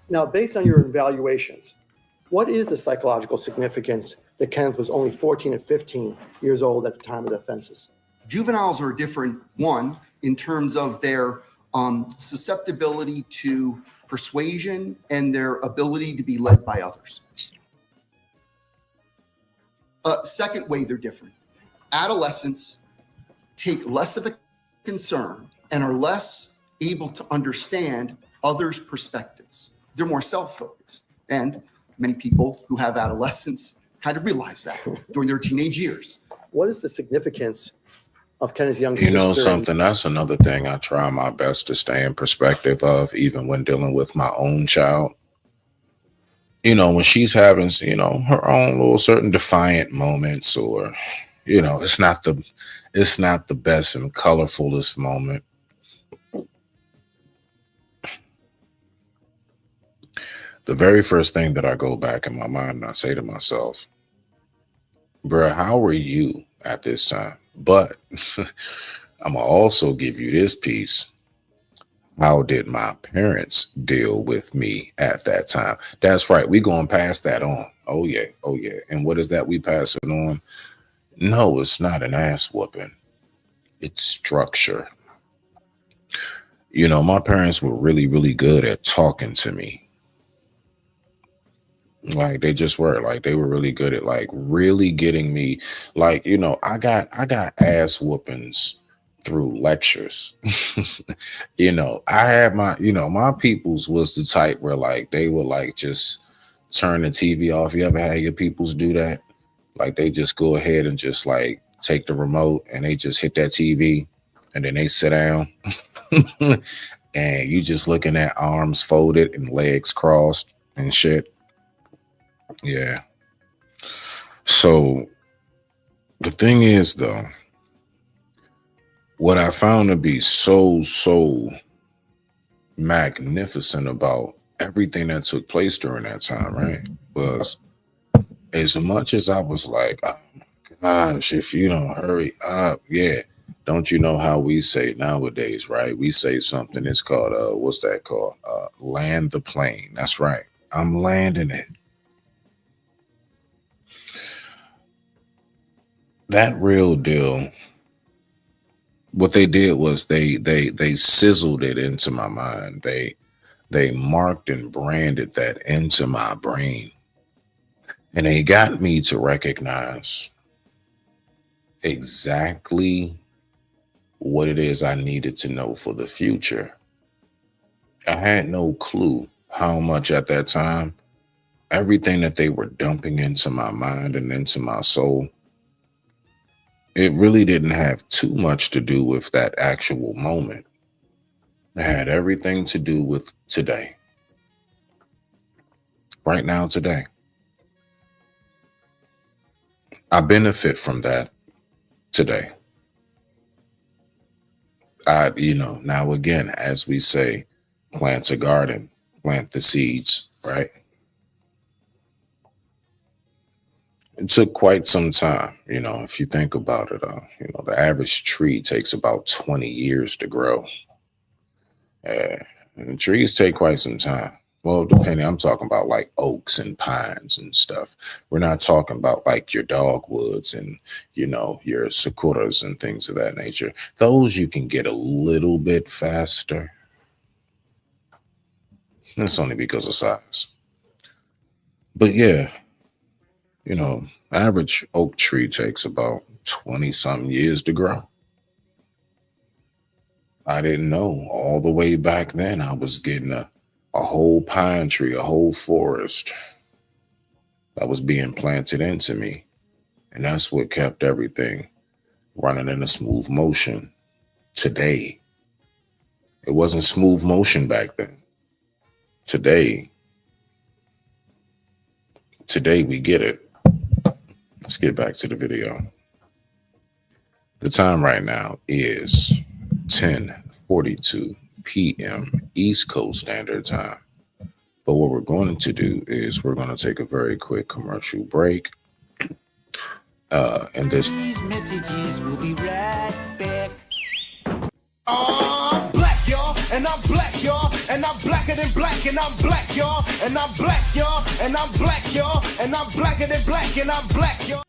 Now, based on your evaluations, what is the psychological significance that Kenneth was only 14 and 15 years old at the time of the offenses? Juveniles are different, one, in terms of their susceptibility to persuasion and their ability to be led by others. Second way they're different. Adolescents take less of a concern and are less able to understand others' perspectives. They're more self-focused. And many people who have adolescents kind of realize that during their teenage years. What is the significance of Kenneth's young You know sister? something, that's another thing I try my best to stay in perspective of, even when dealing with my own child. You know, when she's having, you know, her own little certain defiant moments, or, you know, it's not the best and colorfulest moment. The very first thing that I go back in my mind and I say to myself, bruh, how were you at this time? But I'm going to also give you this piece. How did my parents deal with me at that time? That's right. We going to pass that on. Oh, yeah. Oh, yeah. And what is that we passing on? No, it's not an ass whooping. It's structure. You know, my parents were really, really good at talking to me. Like they just were, like they were really good at like really getting me, like, you know, I got ass whoopings through lectures. You know, I had my peoples was the type where like they would like just turn the TV off. You ever had your peoples do that? Like they just go ahead and just like take the remote and they just hit that TV and then they sit down and you just looking at arms folded and legs crossed and shit. Yeah. So the thing is, though, what I found to be so magnificent about everything that took place during that time, right, was as much as I was like, oh my gosh, if you don't hurry up, yeah. Don't you know how we say nowadays, right? We say something, it's called, what's that called? Land the plane. That's right. I'm landing it. That real deal, what they did was they sizzled it into my mind. They marked and branded that into my brain. And they got me to recognize exactly what it is I needed to know for the future. I had no clue how much at that time, everything that they were dumping into my mind and into my soul, it really didn't have too much to do with that actual moment. It had everything to do with today. Right now, today. I benefit from that today. Now again, as we say, plant a garden, plant the seeds, right? It took quite some time, you know, if you think about it. The average tree takes about 20 years to grow. And the trees take quite some time. Well, depending, I'm talking about like oaks and pines and stuff. We're not talking about like your dogwoods and, you know, your sakuras and things of that nature. Those you can get a little bit faster. That's only because of size. But yeah, you know, average oak tree takes about 20-something years to grow. I didn't know all the way back then I was getting a whole pine tree, a whole forest that was being planted into me. And that's what kept everything running in a smooth motion today. It wasn't smooth motion back then. Today we get it. Let's get back to the video. The time right now is 10:42 p.m. East Coast Standard Time. But what we're going to do is we're going to take a very quick commercial break. And this messages will be right back. I'm black, y'all, and I'm black, y'all, and I'm blacker than black, and I'm black, y'all, and I'm black, y'all, and I'm black, y'all, and I'm blacker than black, and I'm black, y'all.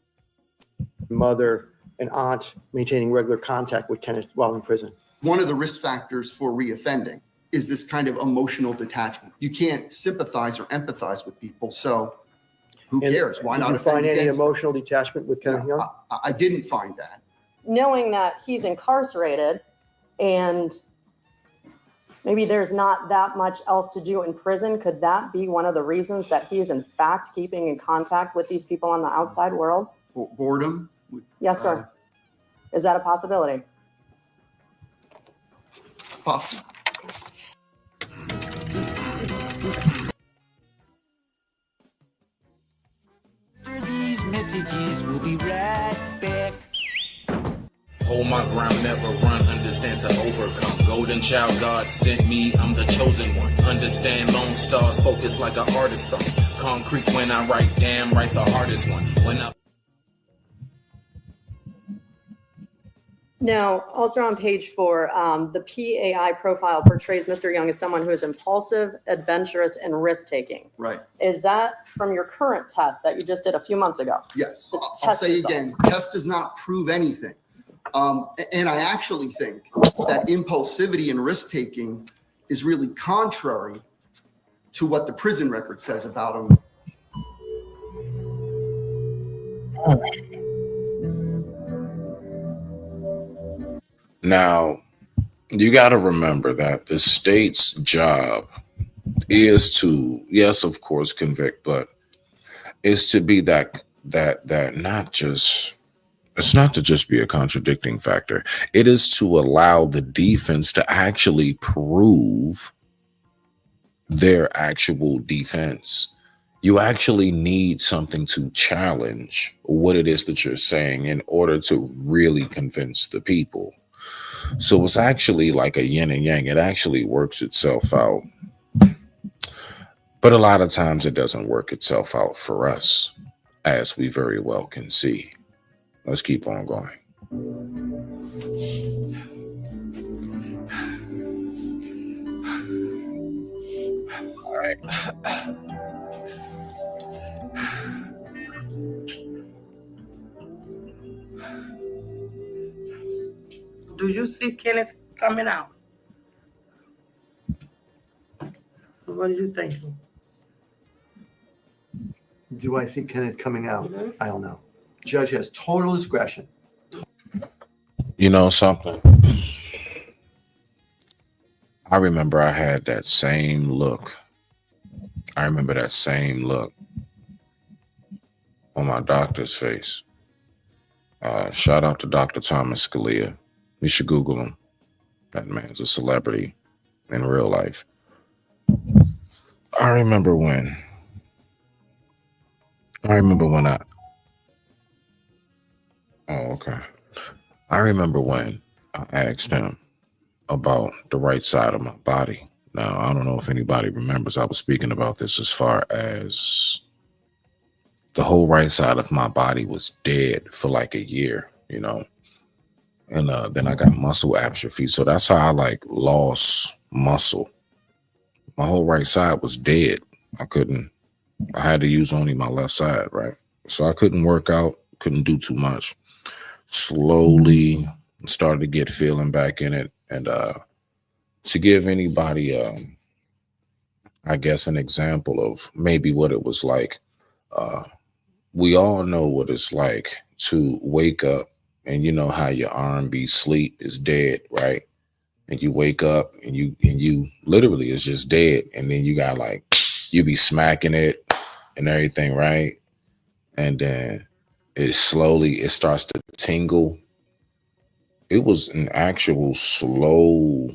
Mother and aunt maintaining regular contact with Kenneth while in prison. One of the risk factors for reoffending is this kind of emotional detachment. You can't sympathize or empathize with people, so who cares? Why not Did you find offend any against them? emotional detachment with Kenneth Young? I didn't find that. Knowing that he's incarcerated and maybe there's not that much else to do in prison, could that be one of the reasons that he is in fact keeping in contact with these people on the outside world? Boredom? Yes, sir. Is that a possibility? Possible. These messages will be right back. Hold my ground, never run, understand to overcome. Golden child, God sent me, I'm the chosen one. Understand lone stars, focus like an artist on. Concrete when I write, damn right the hardest one. When I Now, also on page 4, the PAI profile portrays Mr. Young as someone who is impulsive, adventurous, and risk-taking. Right. Is that from your current test that you just did a few months ago? Yes. The I'll test say results. again, test does not prove anything. And I actually think that impulsivity and risk-taking is really contrary to what the prison record says about him. Now, you got to remember that the state's job is to, yes, of course, convict, but is to be that not just, it's not to just be a contradicting factor. It is to allow the defense to actually prove their actual defense. You actually need something to challenge what it is that you're saying in order to really convince the people. So it's actually like a yin and yang. It actually works itself out. But a lot of times it doesn't work itself out for us, as we very well can see. Let's keep on going. All right. Do you see Kenneth coming out? What are you thinking? Do I see Kenneth coming out? Mhm. I don't know. Judge has total discretion. You know something? I remember I had that same look. I remember that same look on my doctor's face. Shout out to Dr. Thomas Scalia. You should Google him. That man's a celebrity in real life. I remember when I remember when I asked him about the right side of my body. Now, I don't know if anybody remembers, I was speaking about this as far as the whole right side of my body was dead for like a year, you know. And then I got muscle atrophy. So that's how I like lost muscle. my whole right side was dead. I had to use only my left side, right? So I couldn't work out, couldn't do too much. Slowly started to get feeling back in it. And to give anybody, I guess, an example of maybe what it was like, we all know what it's like to wake up and you know how your R&B sleep is dead, right? And you wake up and you literally is just dead. And then you got like, you be smacking it and everything, right? And then it starts to tingle. It was an actual slow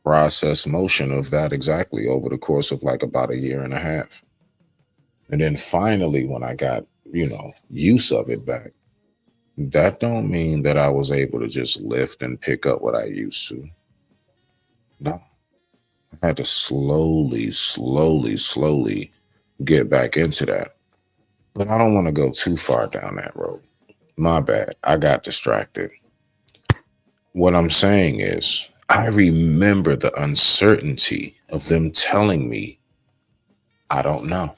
process motion of that exactly over the course of like about 1.5 years. And then finally, when I got, use of it back, that don't mean that I was able to just lift and pick up what I used to. No. I had to slowly get back into that. But I don't want to go too far down that road. My bad. I got distracted. What I'm saying is, I remember the uncertainty of them telling me, I don't know.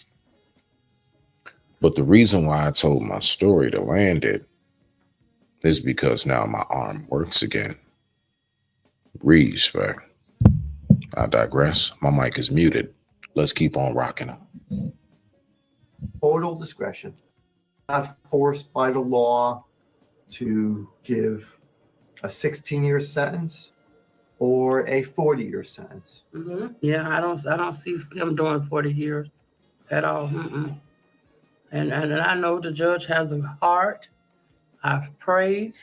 But the reason why I told my story to land it is because now my arm works again. Respect. I digress. My mic is muted. Let's keep on rocking up. Total discretion. Not forced by the law to give a 16-year sentence or a 40-year sentence. Mm-hmm. Yeah, I don't see him doing 40 years at all. Mm-mm. And I know the judge has a heart. I've prayed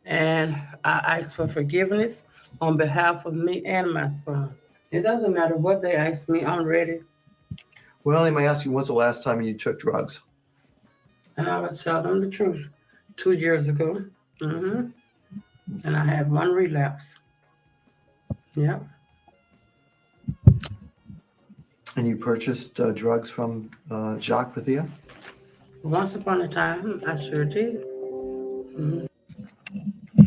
and I ask for forgiveness on behalf of me and my son. It doesn't matter what they ask me, I'm ready. Well, they may ask you, when's the last time you took drugs? And I would tell them the truth. 2 years ago. Mm-hmm. And I had 1 relapse. Yeah. And you purchased drugs from Jacques Bethia? Once upon a time, I sure did. Mm-hmm.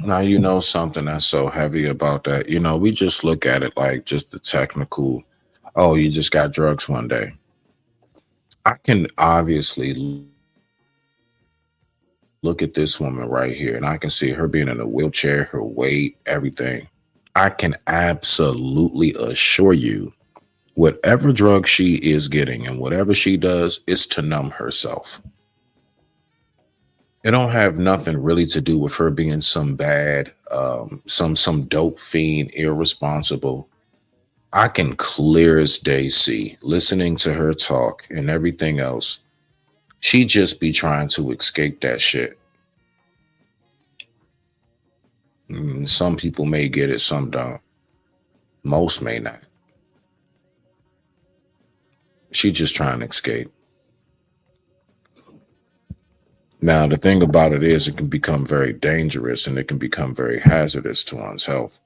Now, you know something that's so heavy about that. We just look at it like just the technical, oh, you just got drugs one day. I can obviously look at this woman right here, and I can see her being in a wheelchair, her weight, everything. I can absolutely assure you, whatever drug she is getting and whatever she does is to numb herself. It don't have nothing really to do with her being some bad, some dope fiend, irresponsible. I can clear as day see, listening to her talk and everything else, she just be trying to escape that shit. Some people may get it, some don't. Most may not. She just trying to escape. Now, the thing about it is it can become very dangerous and it can become very hazardous to one's health,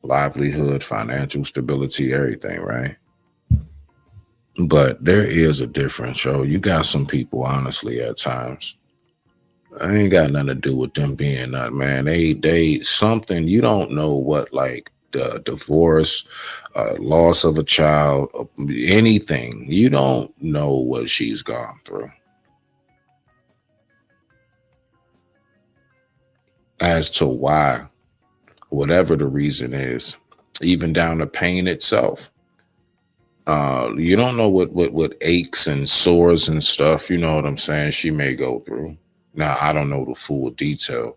livelihood, financial stability, everything, right? But there is a difference, yo. You got some people, honestly, at times, I ain't got nothing to do with them being that, man. They something, you don't know what, like the divorce, loss of a child, anything. You don't know what she's gone through. As to why, whatever the reason is, even down to pain itself. You don't know what aches and sores and stuff, you know what I'm saying, she may go through. Now, I don't know the full detail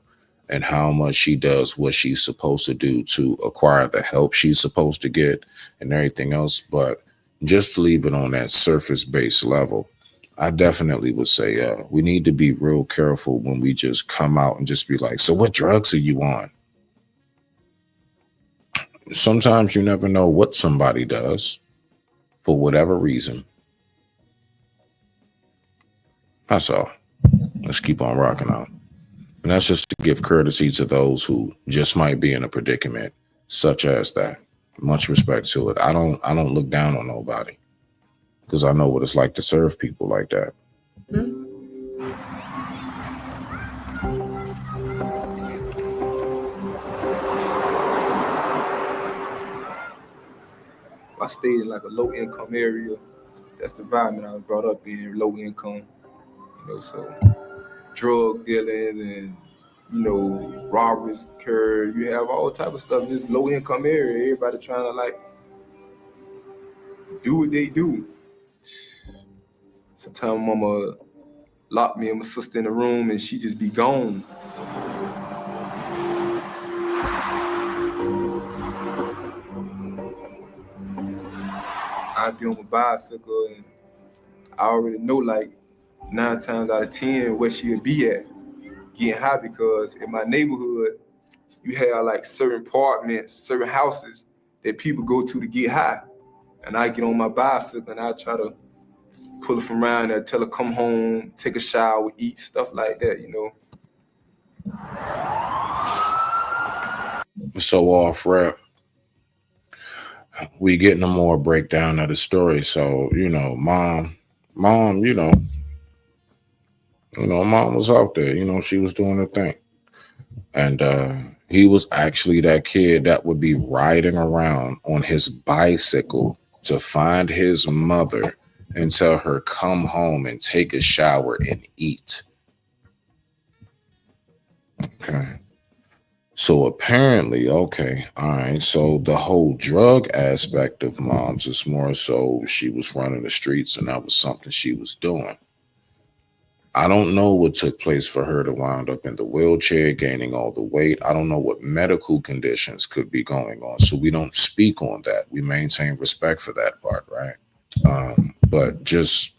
and how much she does what she's supposed to do to acquire the help she's supposed to get and everything else. But just to leave it on that surface-based level, I definitely would say we need to be real careful when we just come out and just be like, so what drugs are you on? Sometimes you never know what somebody does for whatever reason. That's all. Let's keep on rocking out. And that's just to give courtesy to those who just might be in a predicament such as that. Much respect to it. I don't look down on nobody, because I know what it's like to serve people like that. I stayed in like a low income area. That's the environment I was brought up in, low income. So drug dealings and robberies occur. You have all type of stuff, just low income area. Everybody trying to like do what they do. Sometimes mama lock me and my sister in the room and she just be gone. I'd be on my bicycle and I already know like 9 times out of 10 where she'll be at getting high, because in my neighborhood you have like certain apartments, certain houses that people go to get high. And I get on my bicycle and I try to pull her from around there, tell her come home, take a shower, eat, stuff like that, So off rep, we getting a more breakdown of the story. So, mom, mom was out there, she was doing her thing. And he was actually that kid that would be riding around on his bicycle to find his mother and tell her come home and take a shower and eat. Okay. So apparently, okay, all right. So the whole drug aspect of moms is more so she was running the streets and that was something she was doing. I don't know what took place for her to wind up in the wheelchair, gaining all the weight. I don't know what medical conditions could be going on. So we don't speak on that. We maintain respect for that part, right? But just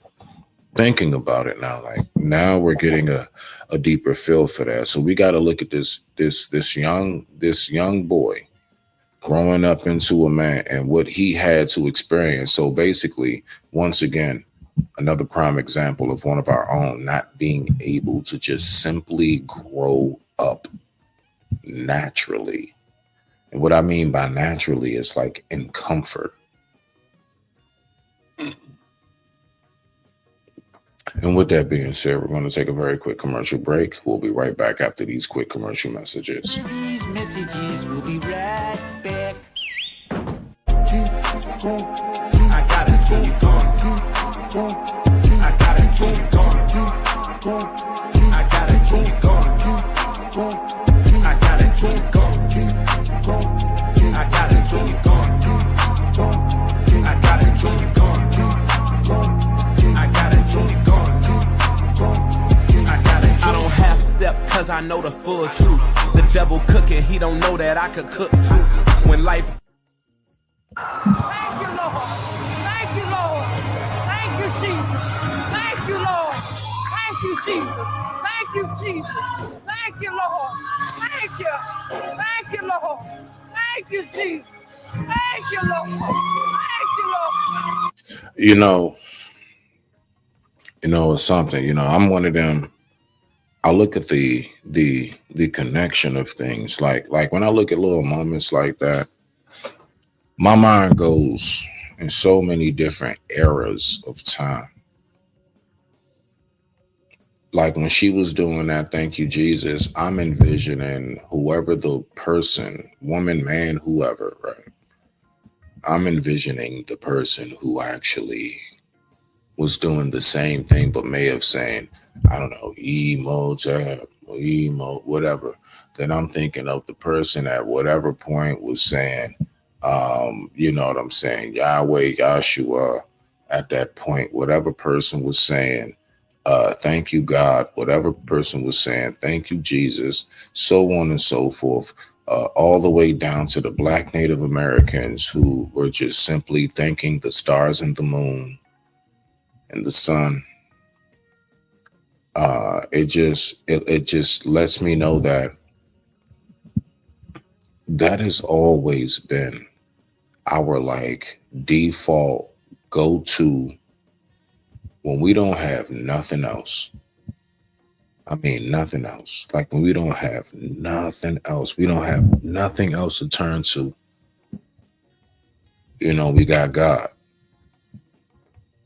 thinking about it now, like now we're getting a deeper feel for that. So we got to look at this young boy growing up into a man and what he had to experience. So basically, once again, another prime example of one of our own not being able to just simply grow up naturally. And what I mean by naturally is like in comfort. And with that being said, we're going to take a very quick commercial break. We'll be right back after these quick commercial messages. These messages will be right back. I gotta keep you going. I gotta keep you going. I gotta keep you going. I gotta keep you going. I gotta keep you going. I gotta keep you going. I gotta keep you going. I don't half step cause I know the full truth. The devil cooking, he don't know that I could cook too. When life. Thank you, Lord. Thank you, Lord. Thank you, Jesus. Thank you, Lord. Thank you, Jesus. Thank you, Jesus. Thank you, Lord. Thank you. Thank you, Lord. Thank you, Jesus. Thank you, Lord. Thank you, Lord. It's something, I'm one of them. I look at the connection of things. Like when I look at little moments like that, my mind goes in so many different eras of time. Like when she was doing that, thank you, Jesus, I'm envisioning whoever the person, woman, man, whoever, right? I'm envisioning the person who actually was doing the same thing, but may have saying, I don't know, emo, whatever. Then I'm thinking of the person at whatever point was saying, you know what I'm saying, Yahweh, Yahshua, at that point, whatever person was saying, thank you, God, whatever person was saying, thank you, Jesus, so on and so forth, all the way down to the Black Native Americans who were just simply thanking the stars and the moon and the sun. It just lets me know that has always been our like default go-to when we don't have nothing else. I mean, nothing else. Like when we don't have nothing else, we don't have nothing else to turn to. We got God.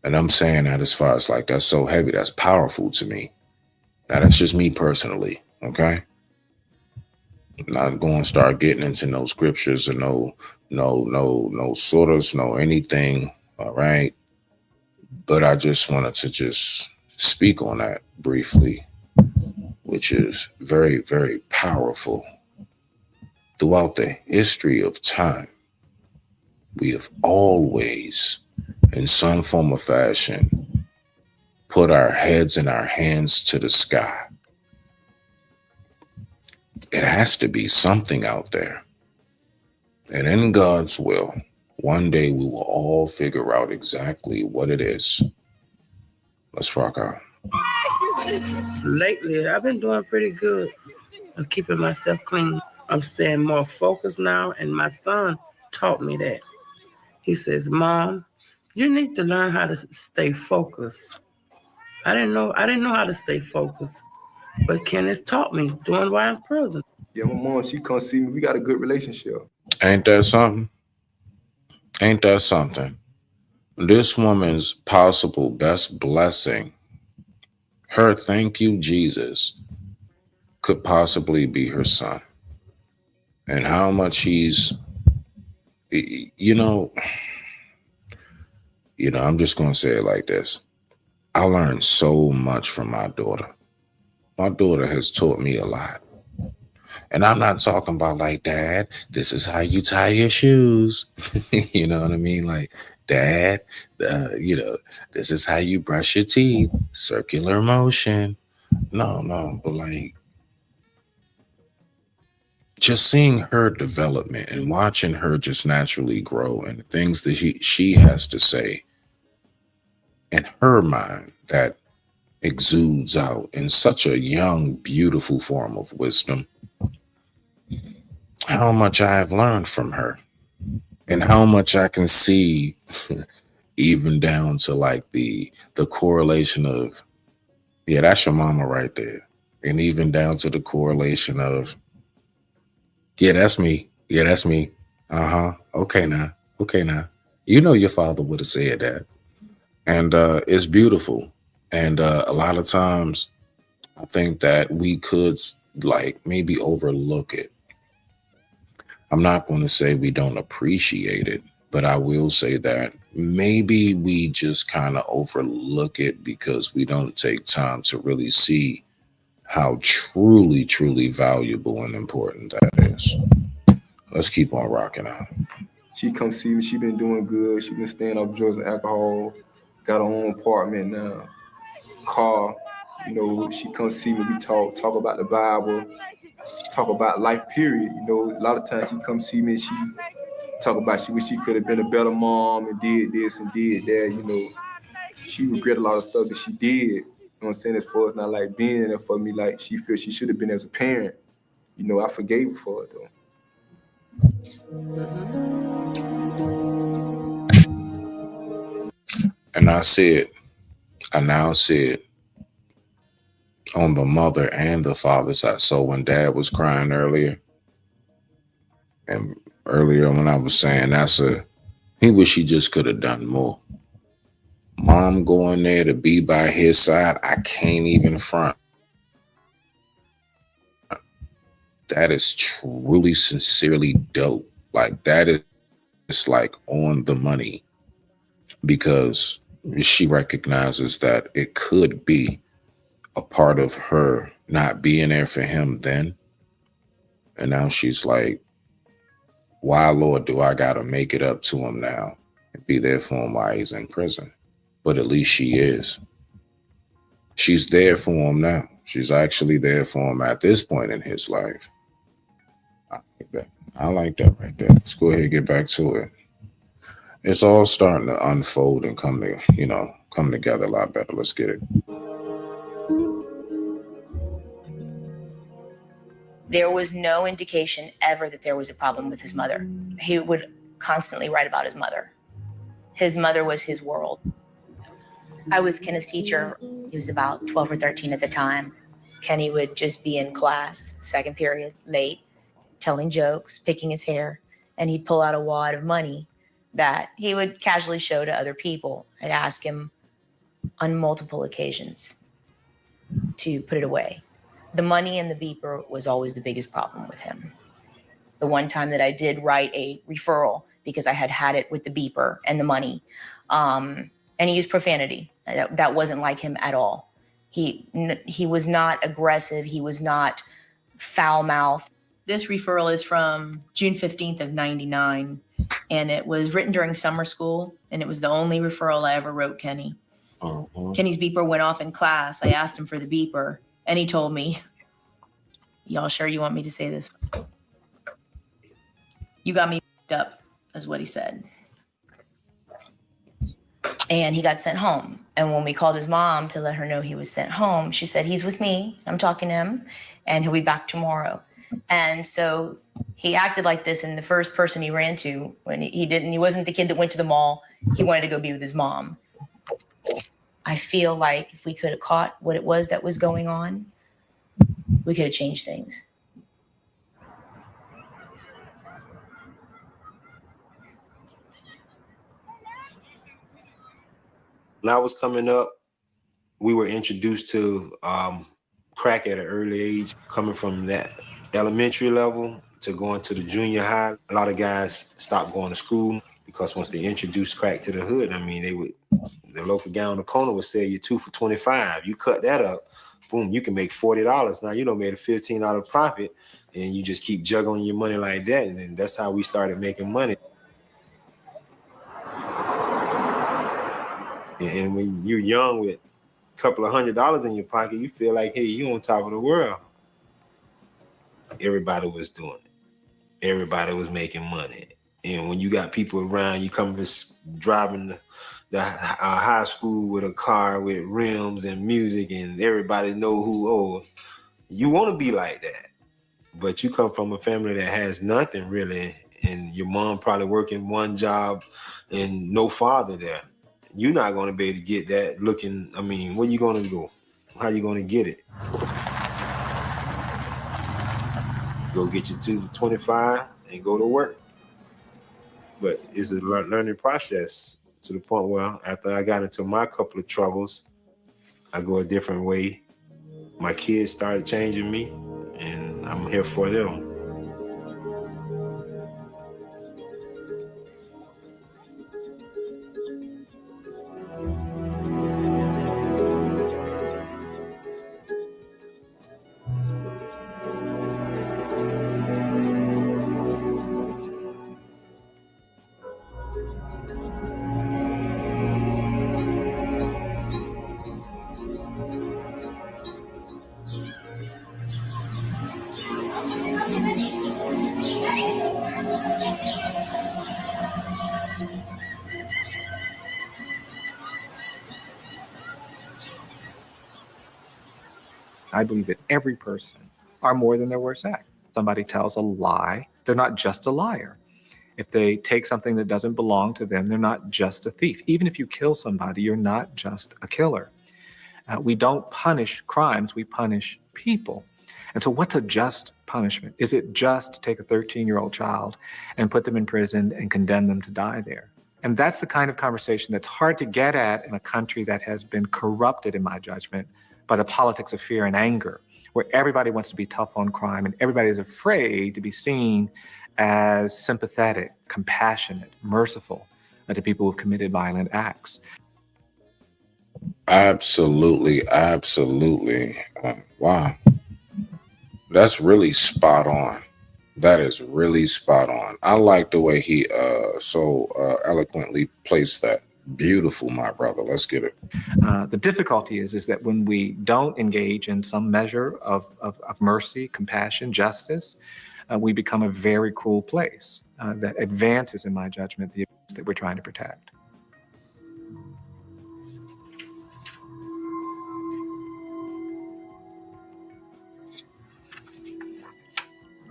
And I'm saying that as far as like, that's so heavy, that's powerful to me. Now, that's just me personally, okay? I'm not going to start getting into no scriptures or no no sorts, no anything. All right. But I just wanted to just speak on that briefly, which is very, very powerful. Throughout the history of time, we have always, in some form or fashion, put our heads and our hands to the sky. It has to be something out there. And in God's will, one day we will all figure out exactly what it is. Let's rock out. Lately, I've been doing pretty good. I'm keeping myself clean. I'm staying more focused now, and my son taught me that. He says, Mom, you need to learn how to stay focused. I didn't know how to stay focused, but Kenneth taught me doing while in prison. Yeah, my mom, she come see me. We got a good relationship. Ain't that something? Ain't that something? This woman's possible best blessing, her thank you, Jesus, could possibly be her son. And how much he's, I'm just going to say it like this. I learned so much from my daughter. My daughter has taught me a lot. And I'm not talking about like, Dad, this is how you tie your shoes. You know what I mean? Like, Dad, this is how you brush your teeth. Circular motion. No, but like, just seeing her development and watching her just naturally grow and the things that she has to say in her mind that exudes out in such a young, beautiful form of wisdom. How much I have learned from her and how much I can see even down to like the correlation of, yeah, that's your mama right there. And even down to the correlation of, yeah, that's me. Yeah, that's me. Okay now. You know your father would have said that. And it's beautiful. And a lot of times I think that we could like maybe overlook it. I'm not going to say we don't appreciate it, but I will say that maybe we just kind of overlook it because we don't take time to really see how truly, truly valuable and important that is. Let's keep on rocking out. She come see me. She been doing good. She been staying off drugs and alcohol. Got her own apartment now. Car. She come see me. We talk about the Bible. Talk about life, period. A lot of times she come see me. She talk about she wish she could have been a better mom and did this and did that. She regret a lot of stuff that she did. You know what I'm saying? As far as not like being there for me, like she feels she should have been as a parent. I forgave her for it though. And I now see it on the mother and the father side. So when Dad was crying earlier, and earlier when I was saying he wish he just could have done more. Mom going there to be by his side, I can't even front. That is truly, sincerely dope. Like that is like on the money because she recognizes that it could be a part of her not being there for him then. And now she's like, why, Lord, do I got to make it up to him now and be there for him while he's in prison? But at least she is. She's there for him now. She's actually there for him at this point in his life. I like that right there. Let's go ahead and get back to it. It's all starting to unfold and come together a lot better. Let's get it. There was no indication ever that there was a problem with his mother. He would constantly write about his mother. His mother was his world. I was Kenneth's teacher. He was about 12 or 13 at the time. Kenny would just be in class, second period, late, telling jokes, picking his hair, and he'd pull out a wad of money that he would casually show to other people. I'd ask him on multiple occasions to put it away. The money and the beeper was always the biggest problem with him. the one time that I did write a referral because I had it with the beeper and the money. And he used profanity. That wasn't like him at all. He was not aggressive. He was not foul mouthed. This referral is from June 15th of 99, and it was written during summer school, and it was the only referral I ever wrote, Kenny. Kenny's beeper went off in class. I asked him for the beeper, and he told me, y'all sure you want me to say this? You got me f***ed up, is what he said. And he got sent home. And when we called his mom to let her know he was sent home, she said, he's with me. I'm talking to him, and he'll be back tomorrow. And so he acted like this, and the first person he ran to when he wasn't the kid that went to the mall. He wanted to go be with his mom. I feel like if we could have caught what it was that was going on, we could have changed things. When I was coming up, we were introduced to crack at an early age, coming from that elementary level to going to the junior high. A lot of guys stopped going to school because once they introduced crack to the hood, I mean, the local guy on the corner would sell you 2 for $25. You cut that up, boom, you can make $40. Now you done made a $15 profit, and you just keep juggling your money like that. And that's how we started making money. And when you're young with a couple of $100 in your pocket, you feel like, hey, you on top of the world. Everybody was doing it. Everybody was making money. And when you got people around, you come driving the high school with a car with rims and music, and everybody know who, you want to be like that. But you come from a family that has nothing really, and your mom probably working one job and no father there. You're not going to be able to get that looking. I mean, where you going to go? How you going to get it? Go get your 2 for $25 and go to work. But it's a learning process to the point where after I got into my couple of troubles, I go a different way. My kids started changing me, and I'm here for them. I believe that every person are more than their worst act. Somebody tells a lie, they're not just a liar. If they take something that doesn't belong to them, they're not just a thief. Even if you kill somebody, you're not just a killer. We don't punish crimes, we punish people. And so what's a just punishment? Is it just to take a 13-year-old child and put them in prison and condemn them to die there? And that's the kind of conversation that's hard to get at in a country that has been corrupted, in my judgment, by the politics of fear and anger, where everybody wants to be tough on crime and everybody is afraid to be seen as sympathetic, compassionate, merciful to people who've committed violent acts. Absolutely. Wow. That's really spot on. That is really spot on. I like the way he so eloquently placed that. Beautiful, my brother. Let's get it. The difficulty is that when we don't engage in some measure of mercy, compassion, justice, we become a very cruel place that advances, in my judgment, the abuse that we're trying to protect.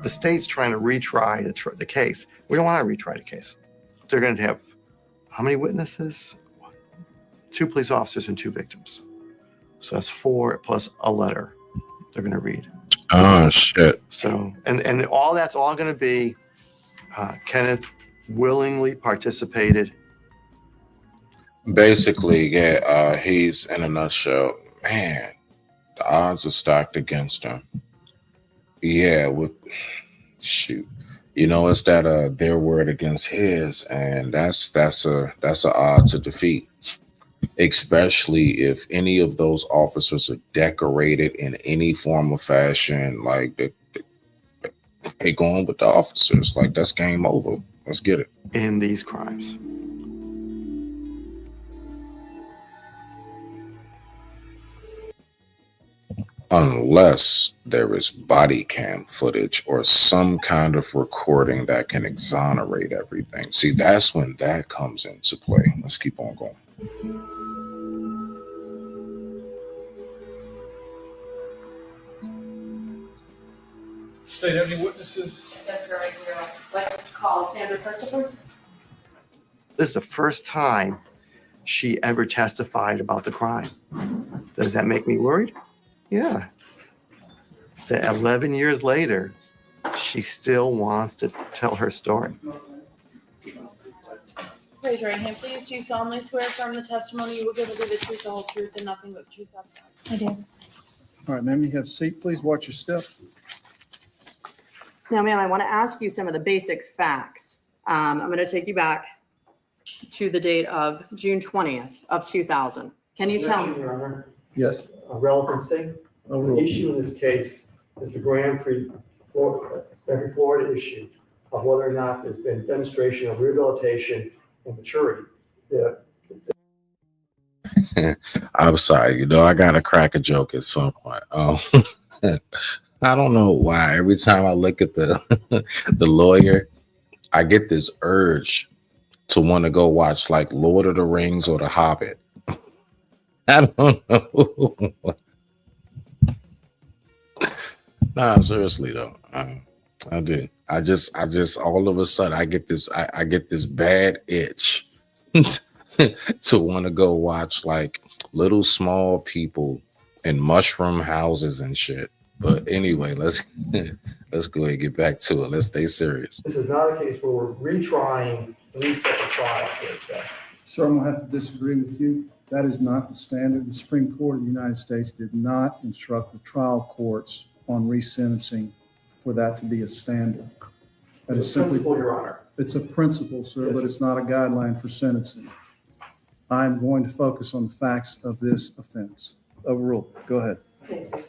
The state's trying to retry the case. We don't want to retry the case. They're going to have how many witnesses? 2 police officers and 2 victims. So that's 4 plus a letter they're going to read. Oh, shit. So, and all that's all going to be Kenneth willingly participated. Basically, yeah, he's in a nutshell. Man, the odds are stacked against him. Yeah, You know, it's that their word against his, and that's a odd to defeat. Especially if any of those officers are decorated in any form of fashion, like they going with the officers. Like, that's game over. Let's get it. In these crimes. Unless there is body cam footage or some kind of recording that can exonerate everything. See, that's when that comes into play. Let's keep on going. State, have any witnesses? Yes, sir. What call Sandra Christopher? This is the first time she ever testified about the crime. Does that make me worried? Yeah. 11 years later, she still wants to tell her story. Raise your right hand, please. Do you solemnly swear from the testimony you will give will be the truth, the whole truth, and nothing but the truth? I do. All right, ma'am, you have a seat. Please watch your step. Now, ma'am, I want to ask you some of the basic facts. I'm going to take you back to the date of June 20th of 2000. Can you tell me? Your Honor, Yes. relevancy. The issue in this case is the Grand Prix Florida issue of whether or not there's been demonstration of rehabilitation and maturity. I'm sorry, you know, I gotta crack a joke at some point. I don't know why. Every time I look at the the lawyer, I get this urge to want to go watch like Lord of the Rings or The Hobbit. I don't know. Nah, seriously though, I did. I just all of a sudden I get this bad itch to want to go watch like little small people in mushroom houses and shit. But anyway, let's go ahead and get back to it. Let's stay serious. This is not a case where we're retrying 3 separate trials here today. Sir, I'm gonna have to disagree with you. That is not the standard. The Supreme Court of the United States did not instruct the trial courts on resentencing for that to be a standard. That is simply, Principle, Your Honor. it's a principle, sir, Yes. but it's not a guideline for sentencing. I'm going to focus on the facts of this offense. Overruled. Go ahead. Thank you.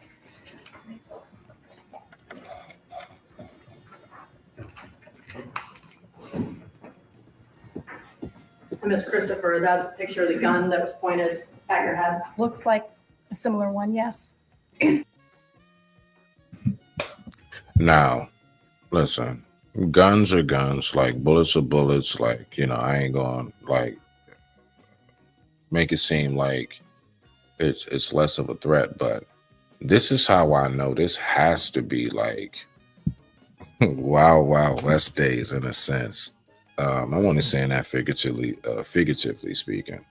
Ms. Christopher, that's a picture of the gun that was pointed at your head. Looks like a similar one, yes. Now, listen, guns are guns, like bullets are bullets. Like, you know, I ain't going like make it seem like it's less of a threat, but this is how I know this has to be like Wild West days in a sense. I'm only saying that figuratively speaking.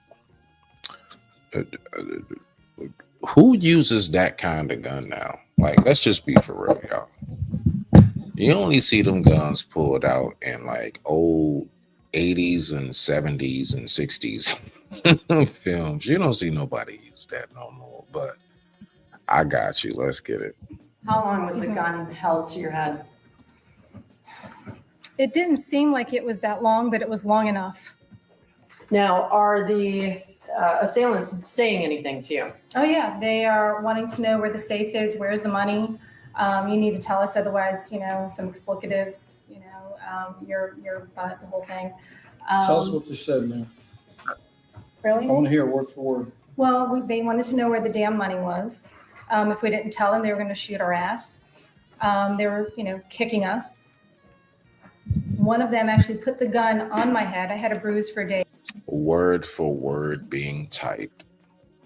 Who uses that kind of gun now? Like, let's just be for real, y'all. You only see them guns pulled out in like old 80s and 70s and 60s films. You don't see nobody use that no more, but I got you. Let's get it. How long was the gun held to your head? It didn't seem like it was that long, but it was long enough. Now, are the assailants saying anything to you? Oh yeah, they are wanting to know where the safe is, where's the money. You need to tell us, otherwise, you know, some explicatives, you know, your butt, the whole thing. Tell us what they said, man. Really? I want to hear word for word. Well, they wanted to know where the damn money was. If we didn't tell them, they were going to shoot our ass. They were, you know, kicking us. One of them actually put the gun on my head. I had a bruise for days. Word for word being typed.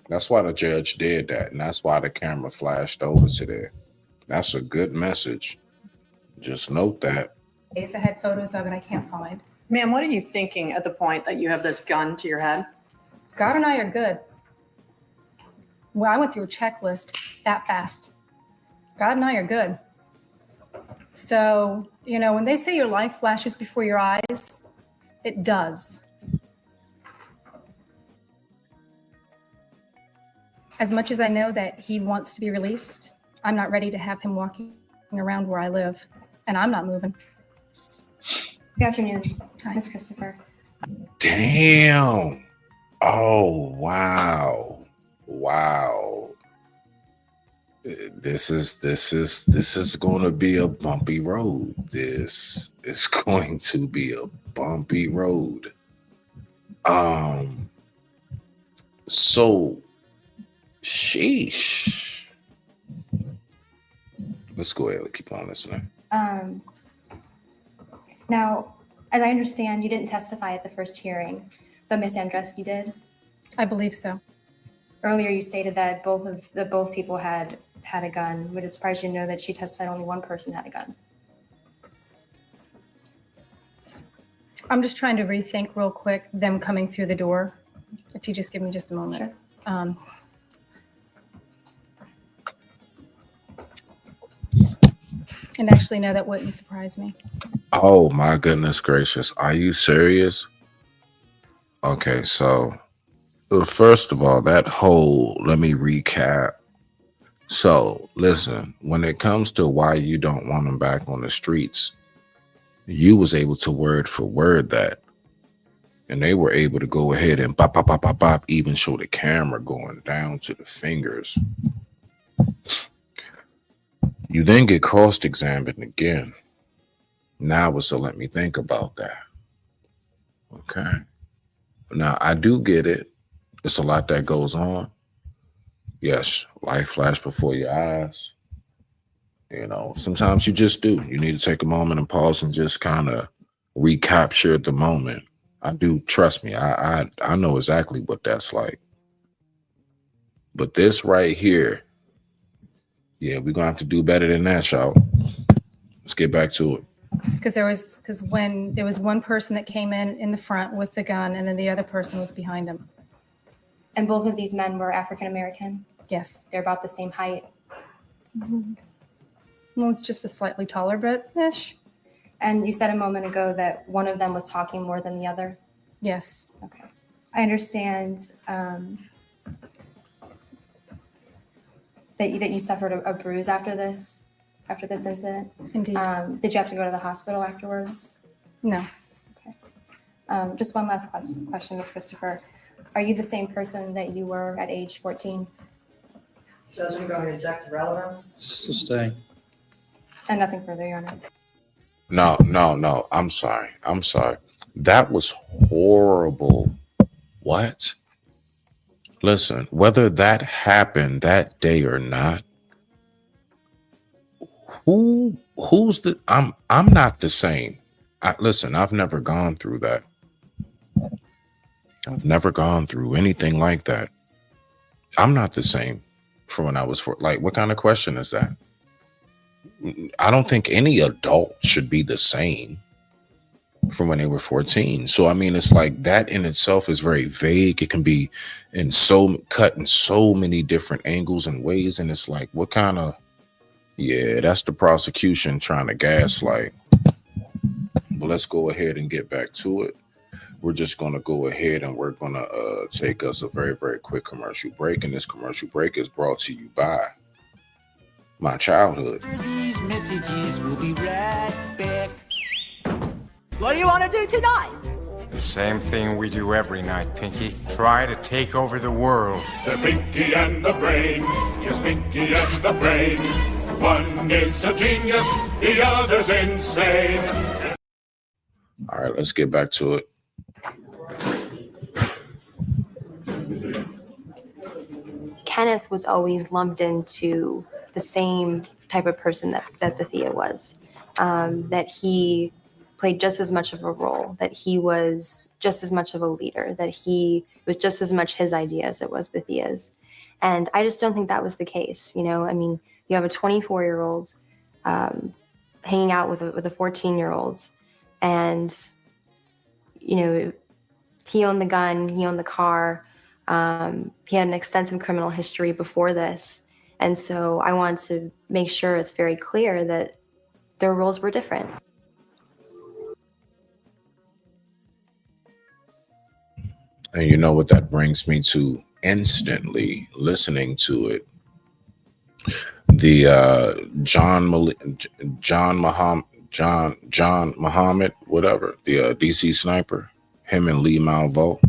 That's why the judge did that, and that's why the camera flashed over to there. That's a good message. Just note that. I had photos of it I can't find. Ma'am, what are you thinking at the point that you have this gun to your head? God and I are good. Well, I went through a checklist that fast. God and I are good. So, you know, when they say your life flashes before your eyes, it does. As much as I know that he wants to be released, I'm not ready to have him walking around where I live, and I'm not moving. Good afternoon, Miss Christopher. Damn. Oh, wow. Wow. This is going to be a bumpy road. This is going to be a bumpy road. So sheesh. Let's go ahead and keep on listening. Now, as I understand, you didn't testify at the first hearing, but Miss Andreski did. I believe so. Earlier, you stated that both people had a gun. Would it surprise you to know that she testified only one person had a gun? I'm just trying to rethink real quick them coming through the door. If you just give me just a moment. Sure. And actually, no, that wouldn't surprise me. Oh my goodness gracious. Are you serious? Okay, so first of all, let me recap. So listen, when it comes to why you don't want them back on the streets, you was able to word for word that. And they were able to go ahead and pop, pop, pop, pop, pop, even show the camera going down to the fingers. You then get cross-examined again. Now, so let me think about that. Okay. Now, I do get it. It's a lot that goes on. Yes, life flashed before your eyes. You know, sometimes you just do. You need to take a moment and pause and just kind of recapture the moment. I do, trust me, I know exactly what that's like. But this right here, yeah, we're gonna have to do better than that, y'all. Let's get back to it. Because when there was one person that came in the front with the gun, and then the other person was behind him. And both of these men were African American? Yes. They're about the same height? One's just a slightly taller, but ish. And you said a moment ago that one of them was talking more than the other? Yes. Okay. I understand that you suffered a bruise after this incident. Indeed. Did you have to go to the hospital afterwards? No. Okay. Just one last question, Ms. Christopher. Are you the same person that you were at age 14? Judge, you're going to reject relevance? Sustain. And nothing further, Your Honor. No. I'm sorry. That was horrible. What? Listen, whether that happened that day or not, who's the I'm not the same. Listen, I've never gone through that. I've never gone through anything like that. I'm not the same from when I was like, what kind of question is that? I don't think any adult should be the same from when they were 14. So, I mean, it's like that in itself is very vague. It can be cut in so many different angles and ways. And it's like, what kind of, yeah, that's the prosecution trying to gaslight. But let's go ahead and get back to it. We're just going to go ahead and we're going to take us a very, very quick commercial break. And this commercial break is brought to you by my childhood. These messages will be right back. What do you want to do tonight? The same thing we do every night, Pinky. Try to take over the world. The Pinky and the Brain. Yes, Pinky and the Brain. One is a genius, the other's insane. All right, let's get back to it. Kenneth was always lumped into the same type of person that Bethia was, that he played just as much of a role, that he was just as much of a leader, that he was just as much his idea as it was Bethia's. And I just don't think that was the case. You know, I mean, you have a 24-year-old hanging out with a 14-year-old, and, you know, he owned the gun, he owned the car. He had an extensive criminal history before this. And so I wanted to make sure it's very clear that their roles were different. And you know what that brings me to instantly listening to it. The John John Muhammad, whatever, the DC sniper, him and Lee Malvo.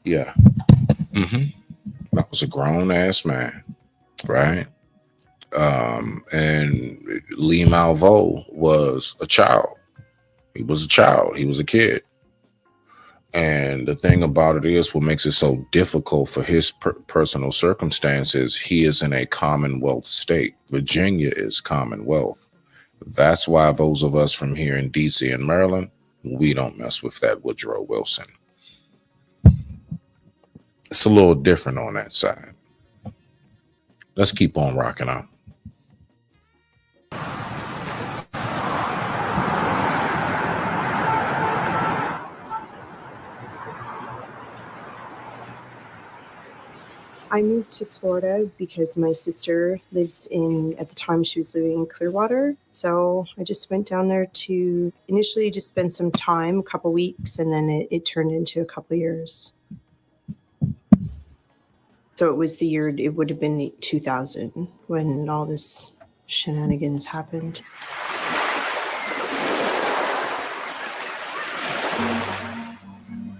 Yeah. That was a grown ass man, right? And Lee Malvo was a child. He was a child. He was a kid. And the thing about it is, what makes it so difficult for his personal circumstances, he is in a Commonwealth state. Virginia is Commonwealth. That's why those of us from here in DC and Maryland, we don't mess with that Woodrow Wilson. It's a little different on that side. Let's keep on rocking out. I moved to Florida because my sister lives at the time she was living in Clearwater. So I just went down there to initially just spend some time, a couple weeks, and then it turned into a couple years. So it was the year, it would have been 2000 when all this shenanigans happened.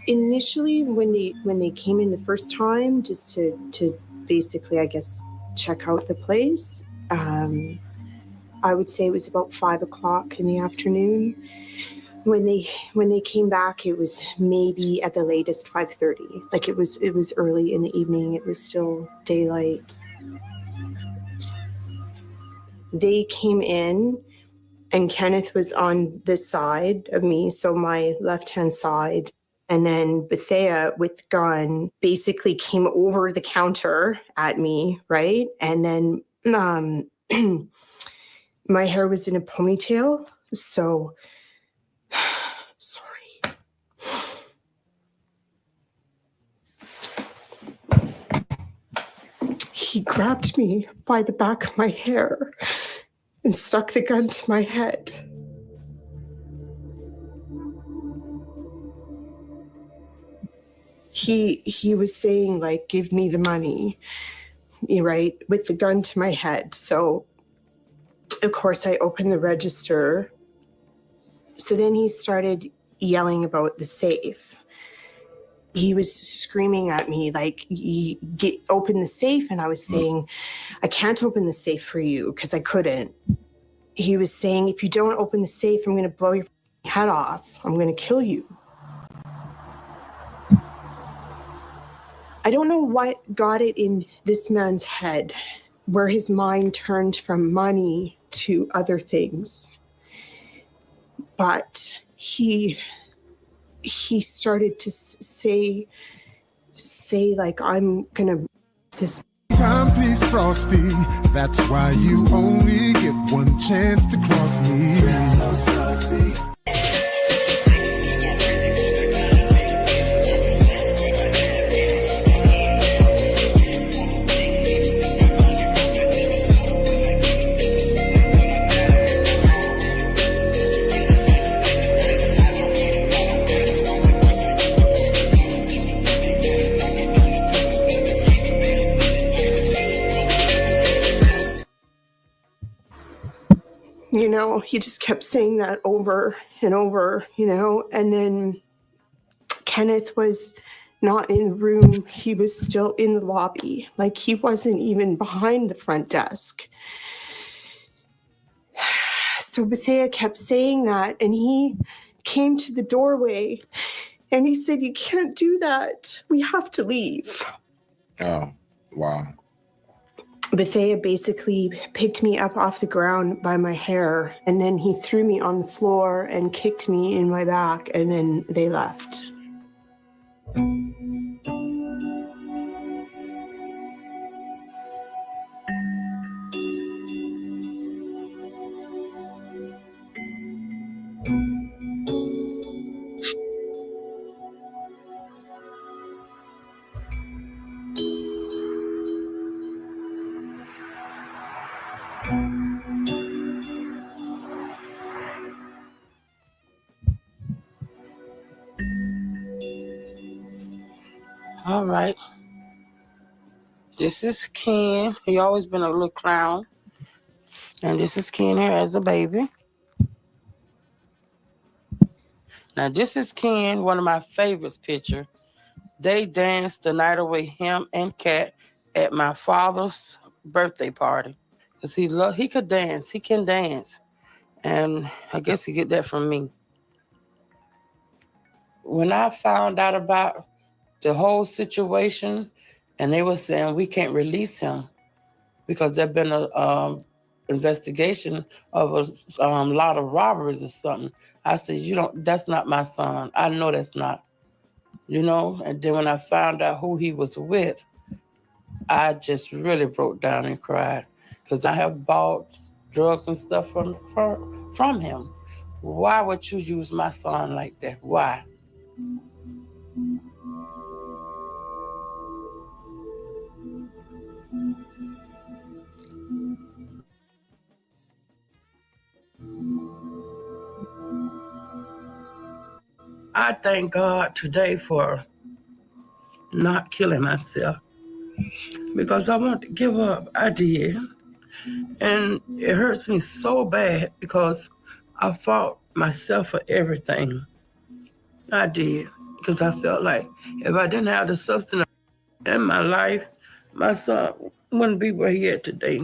Initially, when they came in the first time, just to basically, I guess, check out the place, I would say it was about 5 o'clock in the afternoon. When they came back, it was maybe at the latest 5:30. Like it was early in the evening. It was still daylight. They came in, and Kenneth was on this side of me, so my left-hand side. And then Bethea with gun basically came over the counter at me, right? And then my hair was in a ponytail, so sorry. He grabbed me by the back of my hair and stuck the gun to my head. He was saying, like, give me the money, right, with the gun to my head. So, of course, I opened the register. So then he started yelling about the safe. He was screaming at me, like, open the safe. And I was saying, I can't open the safe for you because I couldn't. He was saying, if you don't open the safe, I'm going to blow your head off. I'm going to kill you. I don't know what got it in this man's head, where his mind turned from money to other things. But he started to say like, I'm gonna this Timepiece Frosty, that's why you only get one chance to cross me. So saucy. You know, he just kept saying that over and over, you know, and then Kenneth was not in the room. He was still in the lobby. Like, he wasn't even behind the front desk. So Bethea kept saying that, and he came to the doorway and he said, you can't do that. We have to leave. Oh, wow. Bethea basically picked me up off the ground by my hair, and then he threw me on the floor and kicked me in my back, and then they left. All right. This is Ken. He always been a little clown. And this is Ken here as a baby. Now, this is Ken, one of my favorites picture. They danced the night away, him and Kat, at my father's birthday party. Because he could dance. He can dance. And I guess he get that from me. When I found out about the whole situation, and they were saying we can't release him because there's been a investigation of a lot of robberies or something. I said, that's not my son. I know that's not, And then when I found out who he was with, I just really broke down and cried because I have bought drugs and stuff from him. Why would you use my son like that? Why? I thank God today for not killing myself because I want to give up. I did. And it hurts me so bad because I fought myself for everything. I did because I felt like if I didn't have the substance in my life, my son wouldn't be where he is today.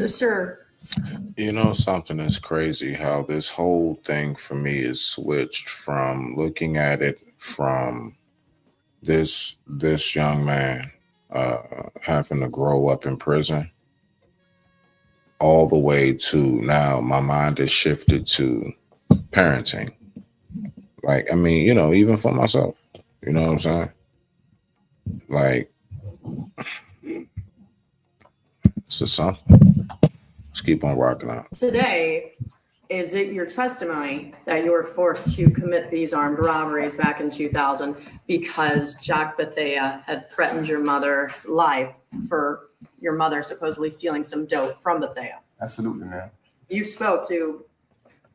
Sir. You know, something that's crazy how this whole thing for me is switched from looking at it from this young man having to grow up in prison all the way to now my mind is shifted to parenting. Like, I mean, even for myself, you know what I'm saying? Like, this is something. Let's keep on rocking out. Today, is it your testimony that you were forced to commit these armed robberies back in 2000 because Jack Bethea had threatened your mother's life for your mother supposedly stealing some dope from Bethea? Absolutely, ma'am. You spoke to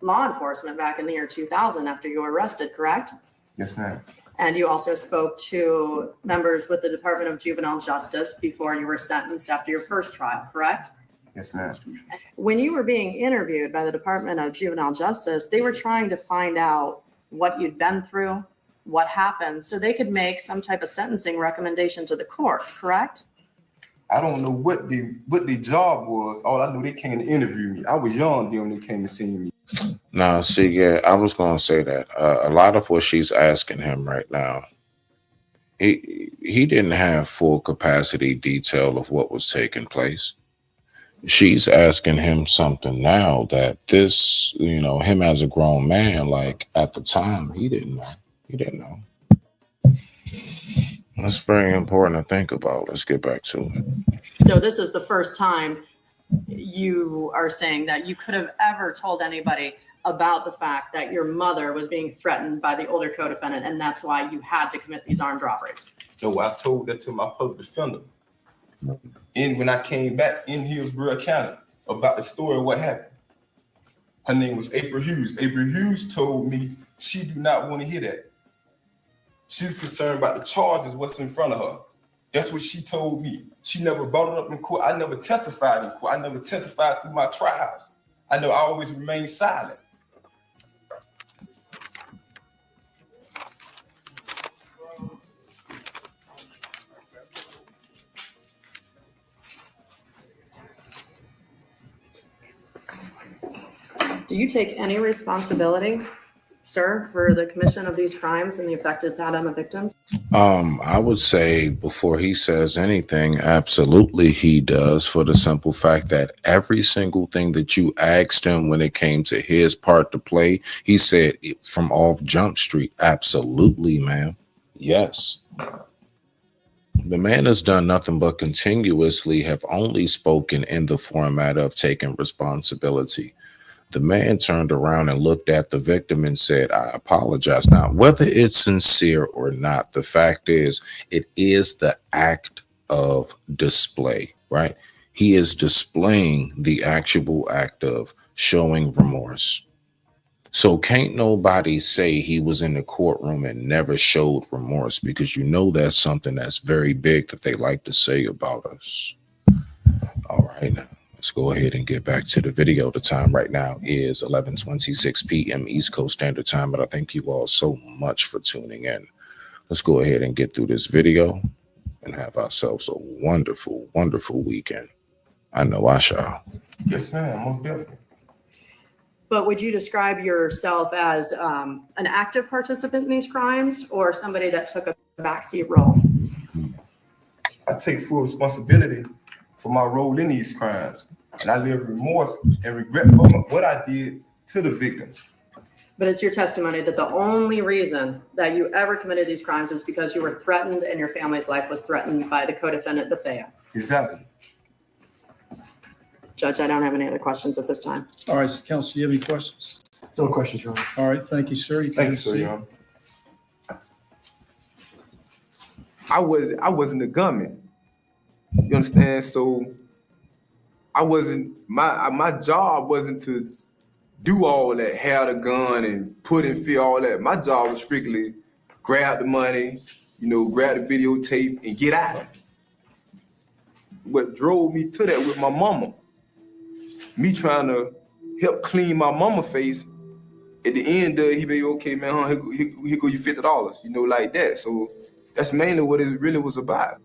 law enforcement back in the year 2000 after you were arrested, correct? Yes, ma'am. And you also spoke to members with the Department of Juvenile Justice before you were sentenced after your first trial, correct? Yes, ma'am. When you were being interviewed by the Department of Juvenile Justice, they were trying to find out what you'd been through, what happened, so they could make some type of sentencing recommendation to the court, correct? I don't know what the job was. All I know, they came to interview me. I was young then when they came to see me. Now, see, yeah, I was going to say that a lot of what she's asking him right now, he didn't have full capacity detail of what was taking place. She's asking him something now that this, him as a grown man, like at the time, he didn't know. He didn't know. That's very important to think about. Let's get back to it. So this is the first time you are saying that you could have ever told anybody about the fact that your mother was being threatened by the older co-defendant, and that's why you had to commit these armed robberies. No, I told that to my public defender. And when I came back in Hillsborough County about the story of what happened, her name was April Hughes. April Hughes told me she do not want to hear that. She was concerned about the charges, what's in front of her. That's what she told me. She never brought it up in court. I never testified in court. I never testified through my trials. I know I always remained silent. Do you take any responsibility, sir, for the commission of these crimes and the effect it's had on the victims? I would say before he says anything, absolutely he does, for the simple fact that every single thing that you asked him when it came to his part to play, he said from off Jump Street, absolutely, ma'am. Yes. The man has done nothing but continuously have only spoken in the format of taking responsibility. The man turned around and looked at the victim and said, I apologize. Now, whether it's sincere or not, the fact is, it is the act of display, right? He is displaying the actual act of showing remorse. So can't nobody say he was in the courtroom and never showed remorse, because that's something that's very big that they like to say about us. All right, now. Let's go ahead and get back to the video. The time right now is 11:26 p.m. East Coast Standard Time, but I thank you all so much for tuning in. Let's go ahead and get through this video and have ourselves a wonderful, wonderful weekend. I know I shall. Yes, ma'am, most definitely. But would you describe yourself as an active participant in these crimes or somebody that took a backseat role? I take full responsibility for my role in these crimes, and I live remorse and regret for what I did to the victims. But it's your testimony that the only reason that you ever committed these crimes is because you were threatened and your family's life was threatened by the co-defendant, Bethea. Exactly. Judge, I don't have any other questions at this time. All right, counsel, do you have any questions? No questions, Your Honor. All right, thank you, sir. Thank you, sir, Your Honor. I wasn't a gunman. You understand? So I wasn't, my job wasn't to do all that, have the gun and put in fear, all that. My job was strictly grab the money, grab the videotape and get out. What drove me to that with my mama, me trying to help clean my mama face, at the end of it, he be, okay, man, here go you $50, like that. So that's mainly what it really was about.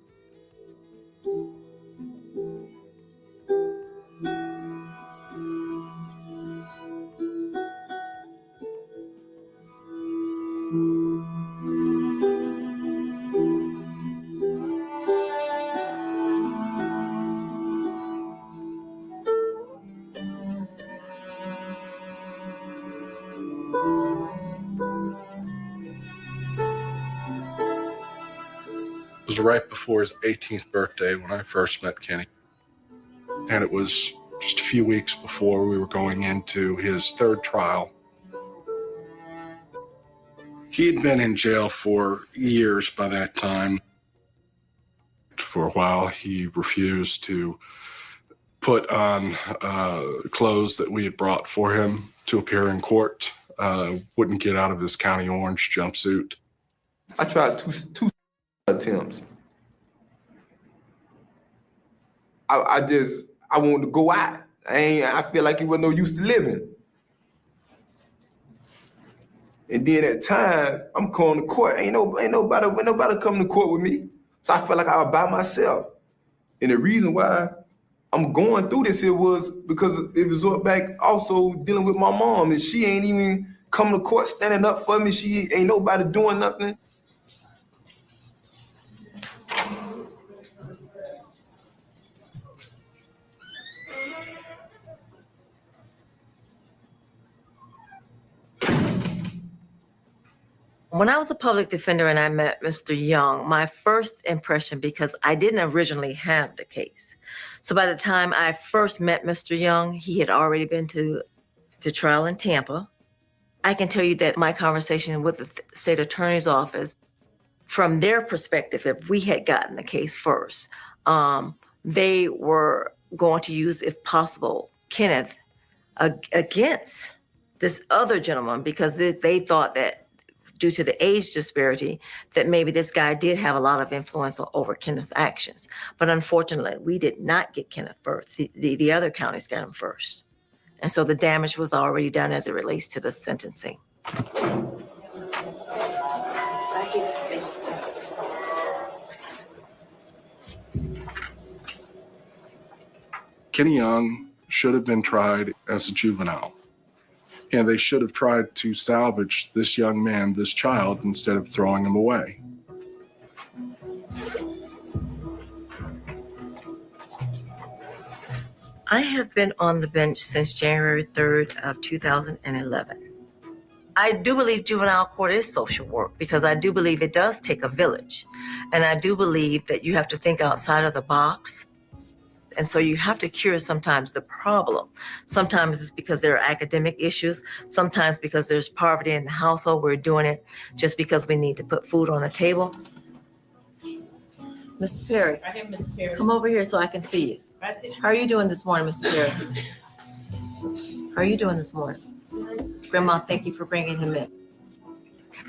It was right before his 18th birthday when I first met Kenny. And it was just a few weeks before we were going into his third trial. He had been in jail for years by that time. For a while, he refused to put on clothes that we had brought for him to appear in court. Wouldn't get out of his County Orange jumpsuit. I tried two attempts. I wanted to go out. I feel like it wasn't no use to living. And then at time, I'm calling the court. Ain't nobody coming to court with me. So I felt like I was by myself. And the reason why I'm going through this here was because it was back also dealing with my mom, and she ain't even coming to court standing up for me. She ain't nobody doing nothing. When I was a public defender and I met Mr. Young, my first impression, because I didn't originally have the case. So by the time I first met Mr. Young, he had already been to trial in Tampa. I can tell you that my conversation with the state attorney's office, from their perspective, if we had gotten the case first, they were going to use, if possible, Kenneth against this other gentleman, because they thought that due to the age disparity, that maybe this guy did have a lot of influence over Kenneth's actions. But unfortunately, we did not get Kenneth first. The other counties got him first. And so the damage was already done as it relates to the sentencing. Kenny Young should have been tried as a juvenile. And they should have tried to salvage this young man, this child, instead of throwing him away. I have been on the bench since January 3rd of 2011. I do believe juvenile court is social work because I do believe it does take a village. And I do believe that you have to think outside of the box. And so you have to cure sometimes the problem. Sometimes it's because there are academic issues. Sometimes because there's poverty in the household. We're doing it just because we need to put food on the table. Mrs. Perry, Right here, Mrs. Perry. come over here so I can see you. Right there. How are you doing this morning, Mr. Perry? How are you doing this morning? Grandma, thank you for bringing him in.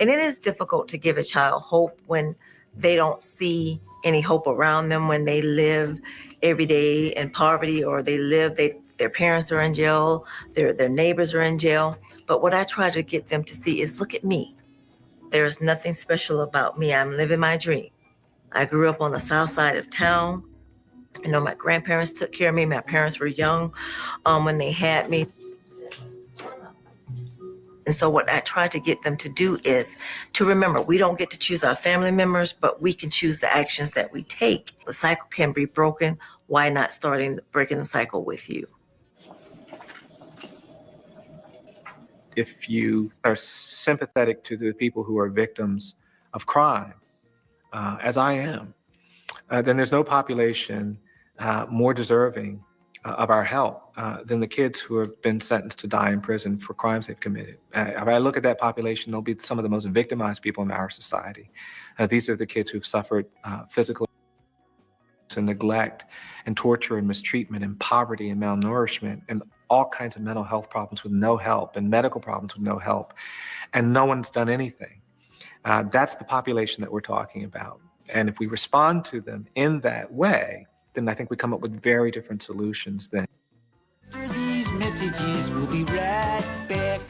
And it is difficult to give a child hope when they don't see any hope around them, when they live every day in poverty, or their parents are in jail, their neighbors are in jail. But what I try to get them to see is, look at me. There's nothing special about me. I'm living my dream. I grew up on the south side of town. You know, my grandparents took care of me. My parents were young when they had me. And so what I try to get them to do is to remember, we don't get to choose our family members, but we can choose the actions that we take. The cycle can be broken. Why not breaking the cycle with you? If you are sympathetic to the people who are victims of crime, as I am, then there's no population more deserving of our help than the kids who have been sentenced to die in prison for crimes they've committed. If I look at that population, they'll be some of the most victimized people in our society. These are the kids who've suffered physical and neglect and torture and mistreatment and poverty and malnourishment and all kinds of mental health problems with no help and medical problems with no help. And no one's done anything. That's the population that we're talking about. And if we respond to them in that way, then I think we come up with very different solutions then. After these messages, we'll be right back.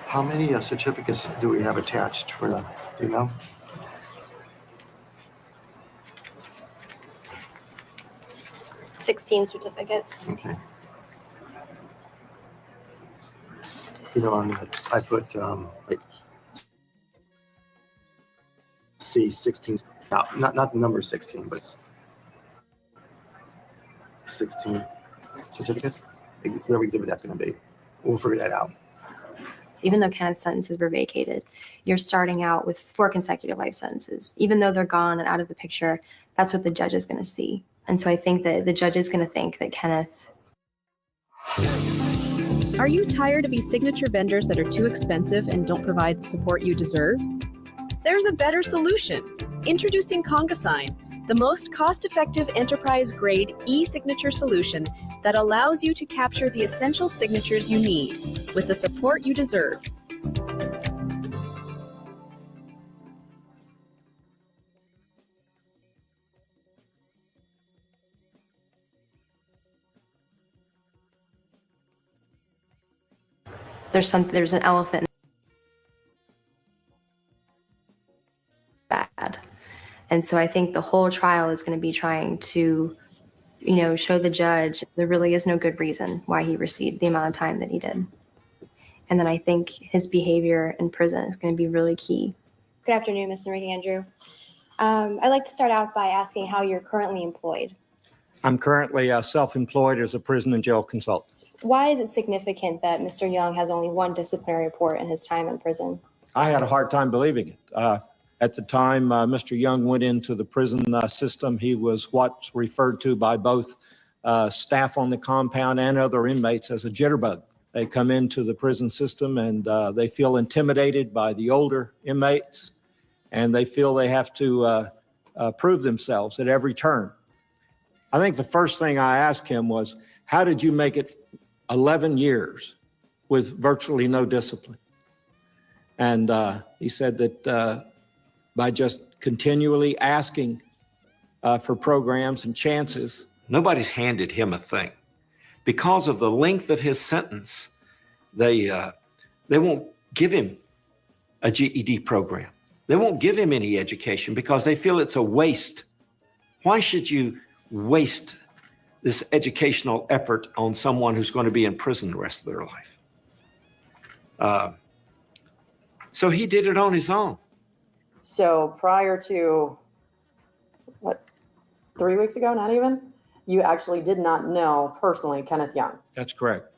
How many certificates do we have attached for them? Do you know? $16 certificates. Okay. You know, on that, I put like C16. No, not the number 16, but 16 certificates. Whatever exhibit that's going to be, we'll figure that out. Even though Kenneth's sentences were vacated, you're starting out with 4 consecutive life sentences. Even though they're gone and out of the picture, that's what the judge is going to see. And so I think that the judge is going to think that Kenneth. Are you tired of e-signature vendors that are too expensive and don't provide the support you deserve? There's a better solution. Introducing CongaSign, the most cost-effective enterprise-grade e-signature solution that allows you to capture the essential signatures you need with the support you deserve. There's an elephant bad. And so I think the whole trial is going to be trying to, show the judge there really is no good reason why he received the amount of time that he did. And then I think his behavior in prison is going to be really key. Good afternoon, Mr. McAndrew. I'd like to start out by asking how you're currently employed. I'm currently self-employed as a prison and jail consultant. Why is it significant that Mr. Young has only one disciplinary report in his time in prison? I had a hard time believing it. At the time Mr. Young went into the prison system, he was what's referred to by both staff on the compound and other inmates as a jitterbug. They come into the prison system and they feel intimidated by the older inmates, and they feel they have to prove themselves at every turn. I think the first thing I asked him was, how did you make it 11 years with virtually no discipline? And he said that by just continually asking for programs and chances. Nobody's handed him a thing. Because of the length of his sentence, they won't give him a GED program. They won't give him any education because they feel it's a waste. Why should you waste this educational effort on someone who's going to be in prison the rest of their life? So he did it on his own. So prior to, 3 weeks ago, not even, you actually did not know personally Kenneth Young. That's correct.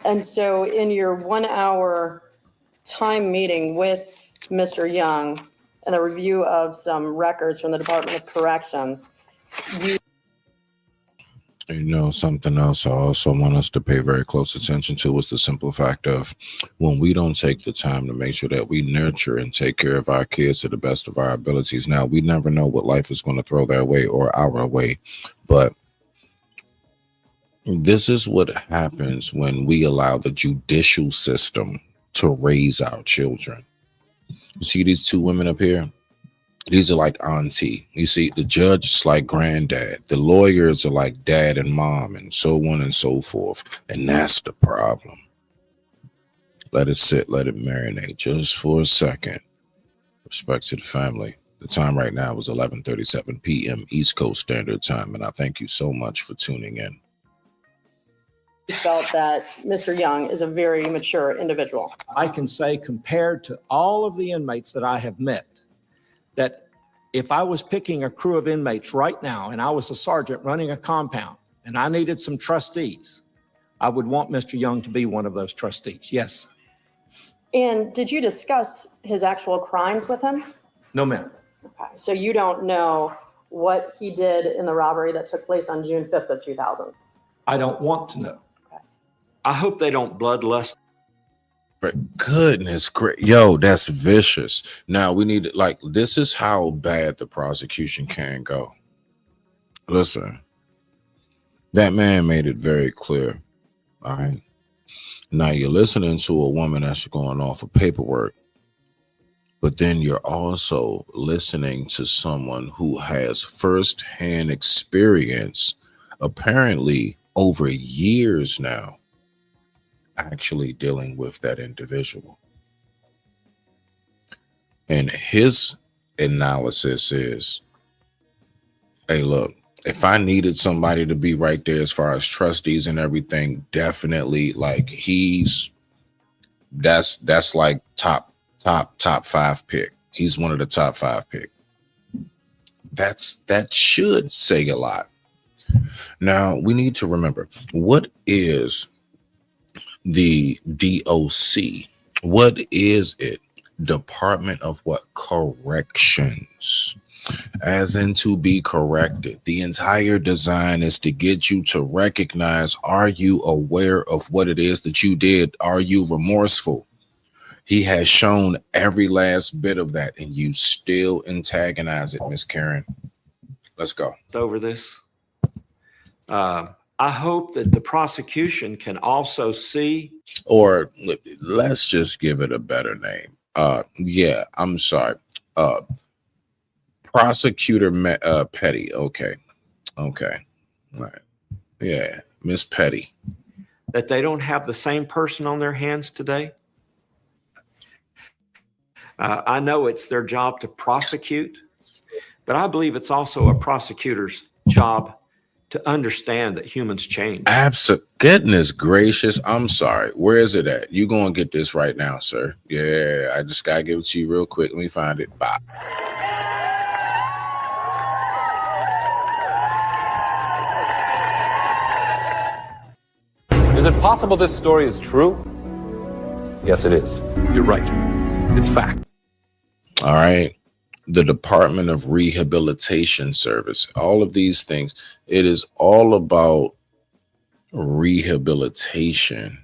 And so in your 1 hour time meeting with Mr. Young and a review of some records from the Department of Corrections, You know, something else I also want us to pay very close attention to is the simple fact of when we don't take the time to make sure that we nurture and take care of our kids to the best of our abilities. Now, we never know what life is going to throw their way or our way, but this is what happens when we allow the judicial system to raise our children. You see these two women up here? These are like auntie. You see, the judge is like granddad. The lawyers are like dad and mom, and so on and so forth. And that's the problem. Let it sit, let it marinate just for a second. Respect to the family. The time right now is 11:37 p.m. East Coast Standard Time, and I thank you so much for tuning in. felt that Mr. Young is a very mature individual. I can say, compared to all of the inmates that I have met, that if I was picking a crew of inmates right now and I was a sergeant running a compound and I needed some trustees, I would want Mr. Young to be one of those trustees. Yes. And did you discuss his actual crimes with him? No, ma'am. Okay. So you don't know what he did in the robbery that took place on June 5th of 2000? I don't want to know. I hope they don't bloodlust. But goodness, great. Yo, that's vicious. Now we need to, like, this is how bad the prosecution can go. Listen, that man made it very clear. All right. Now you're listening to a woman that's going off of paperwork, but then you're also listening to someone who has firsthand experience, apparently over years now, actually dealing with that individual. And his analysis is, hey, look, if I needed somebody to be right there as far as trustees and everything, definitely, like, that's like top 5 pick. He's one of the top 5 pick. That should say a lot. Now we need to remember, what is the DOC? What is it? Department of what? Corrections. As in to be corrected. The entire design is to get you to recognize, are you aware of what it is that you did? Are you remorseful? He has shown every last bit of that, and you still antagonize it, Miss Karen. Let's go. Over this. I hope that the prosecution can also see. Or let's just give it a better name. Yeah, I'm sorry. Prosecutor Petty. Okay. All right. Yeah, Miss Petty. That they don't have the same person on their hands today. I know it's their job to prosecute, but I believe it's also a prosecutor's job to understand that humans change. Absolutely. Goodness gracious. I'm sorry. Where is it at? You going to get this right now, sir. Yeah, I just got to give it to you real quick. Let me find it. Bye. Is it possible this story is true? Yes, it is. You're right. It's fact. All right. The Department of Rehabilitation Service, all of these things, it is all about rehabilitation.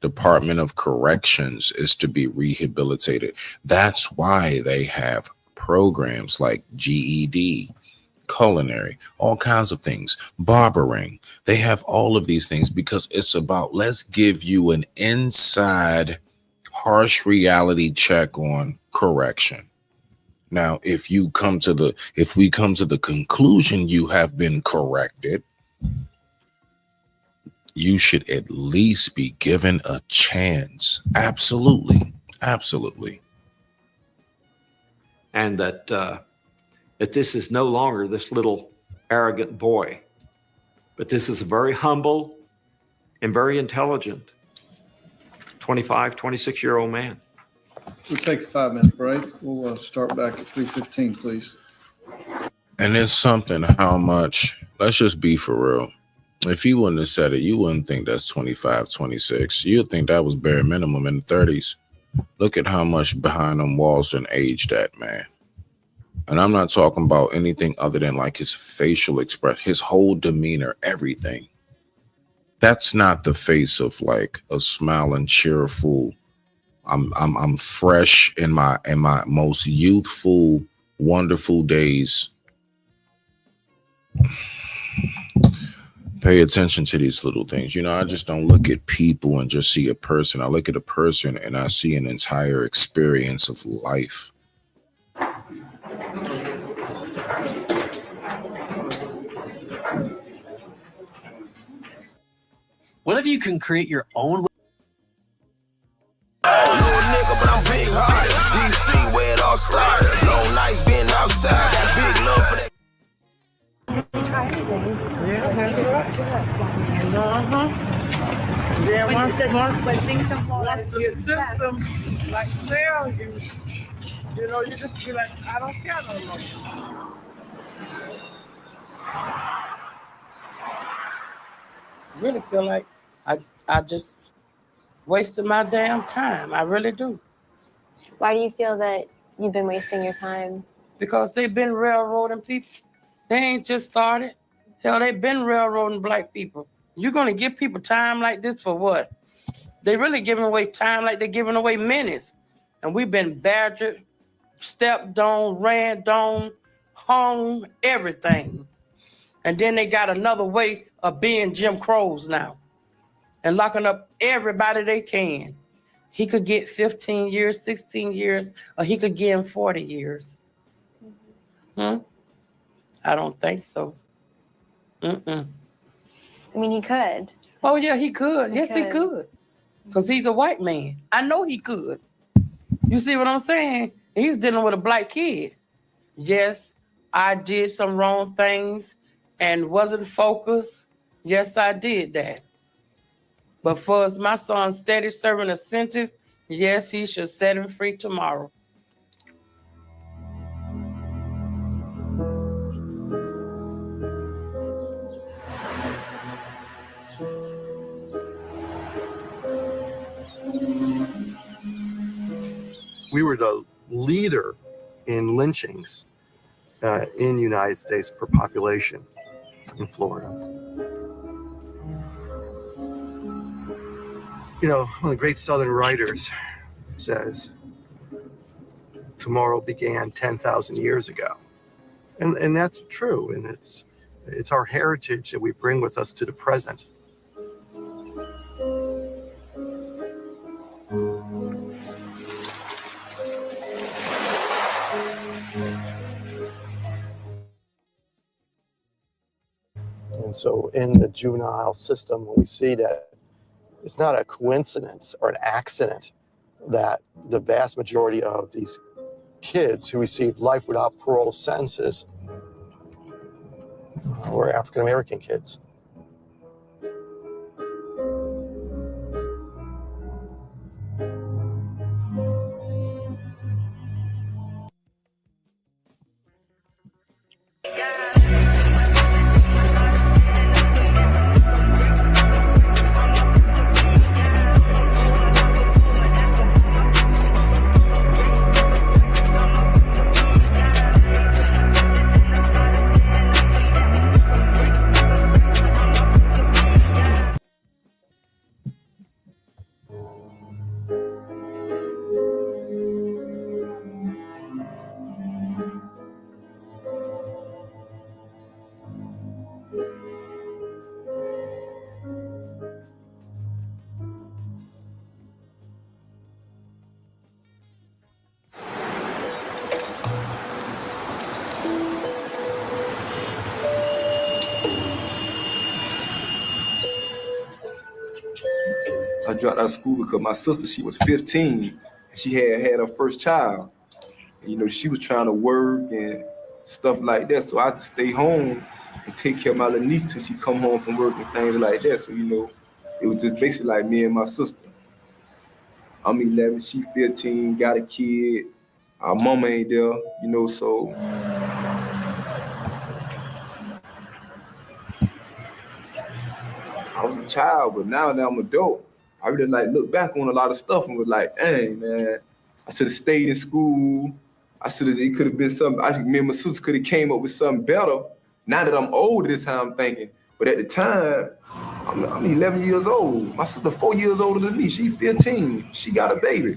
Department of Corrections is to be rehabilitated. That's why they have programs like GED, culinary, all kinds of things, barbering. They have all of these things because it's about, let's give you an inside harsh reality check on correction. Now, if we come to the conclusion you have been corrected, you should at least be given a chance. Absolutely. And that this is no longer this little arrogant boy, but this is a very humble and very intelligent 25, 26-year-old man. We'll take a 5-minute break. We'll start back at 3:15, please. And it's something how much, let's just be for real. If he wouldn't have said it, you wouldn't think that's 25, 26. You'd think that was bare minimum in the 30s. Look at how much behind them walls done aged that man. And I'm not talking about anything other than like his facial expression, his whole demeanor, everything. That's not the face of like a smiling, cheerful. I'm fresh in my most youthful, wonderful days. Pay attention to these little things. You know, I just don't look at people and just see a person. I look at a person and I see an entire experience of life. What if you can create your own? Nigga, but I'm big hearted. DC, where it all started. Long nights being outside. Got big love for that. Then once your system like fail you, you know, you just be like, I don't care no more. Really feel like I just wasted my damn time. I really do. Why do you feel that you've been wasting your time? Because they've been railroading people. They ain't just started. Hell, they've been railroading black people. You're going to give people time like this for what? They really giving away time like they're giving away minutes. And we've been badgered, stepped on, ran on, hung, everything. And then they got another way of being Jim Crows now and locking up everybody they can. He could get 15 years, 16 years, or he could get him 40 years. I don't think so. I mean, he could. Oh, yeah, he could. Yes, he could. Because he's a white man. I know he could. You see what I'm saying? He's dealing with a black kid. Yes, I did some wrong things and wasn't focused. Yes, I did that. But for as my son steady serving a sentence, yes, he should set him free tomorrow. We were the leader in lynchings in the United States per population in Florida. You know, one of the great Southern writers says, tomorrow began 10,000 years ago. And that's true. And it's our heritage that we bring with us to the present. And so in the juvenile system, we see that it's not a coincidence or an accident that the vast majority of these kids who receive life without parole sentences were African American kids. I dropped out of school because my sister, she was 15 and she had her first child. And, you know, she was trying to work and stuff like that. So I had to stay home and take care of my little niece till she come home from work and things like that. So, you know, it was just basically like me and my sister. I'm 11, she 15, got a kid. Our mama ain't there, you know, so. I was a child, but now that I'm adult, I really like look back on a lot of stuff and was like, dang, man, I should have stayed in school. It could have been something, me and my sister could have came up with something better. Now that I'm older, this time I'm thinking. But at the time, I'm 11 years old. My sister 4 years older than me. She 15. She got a baby.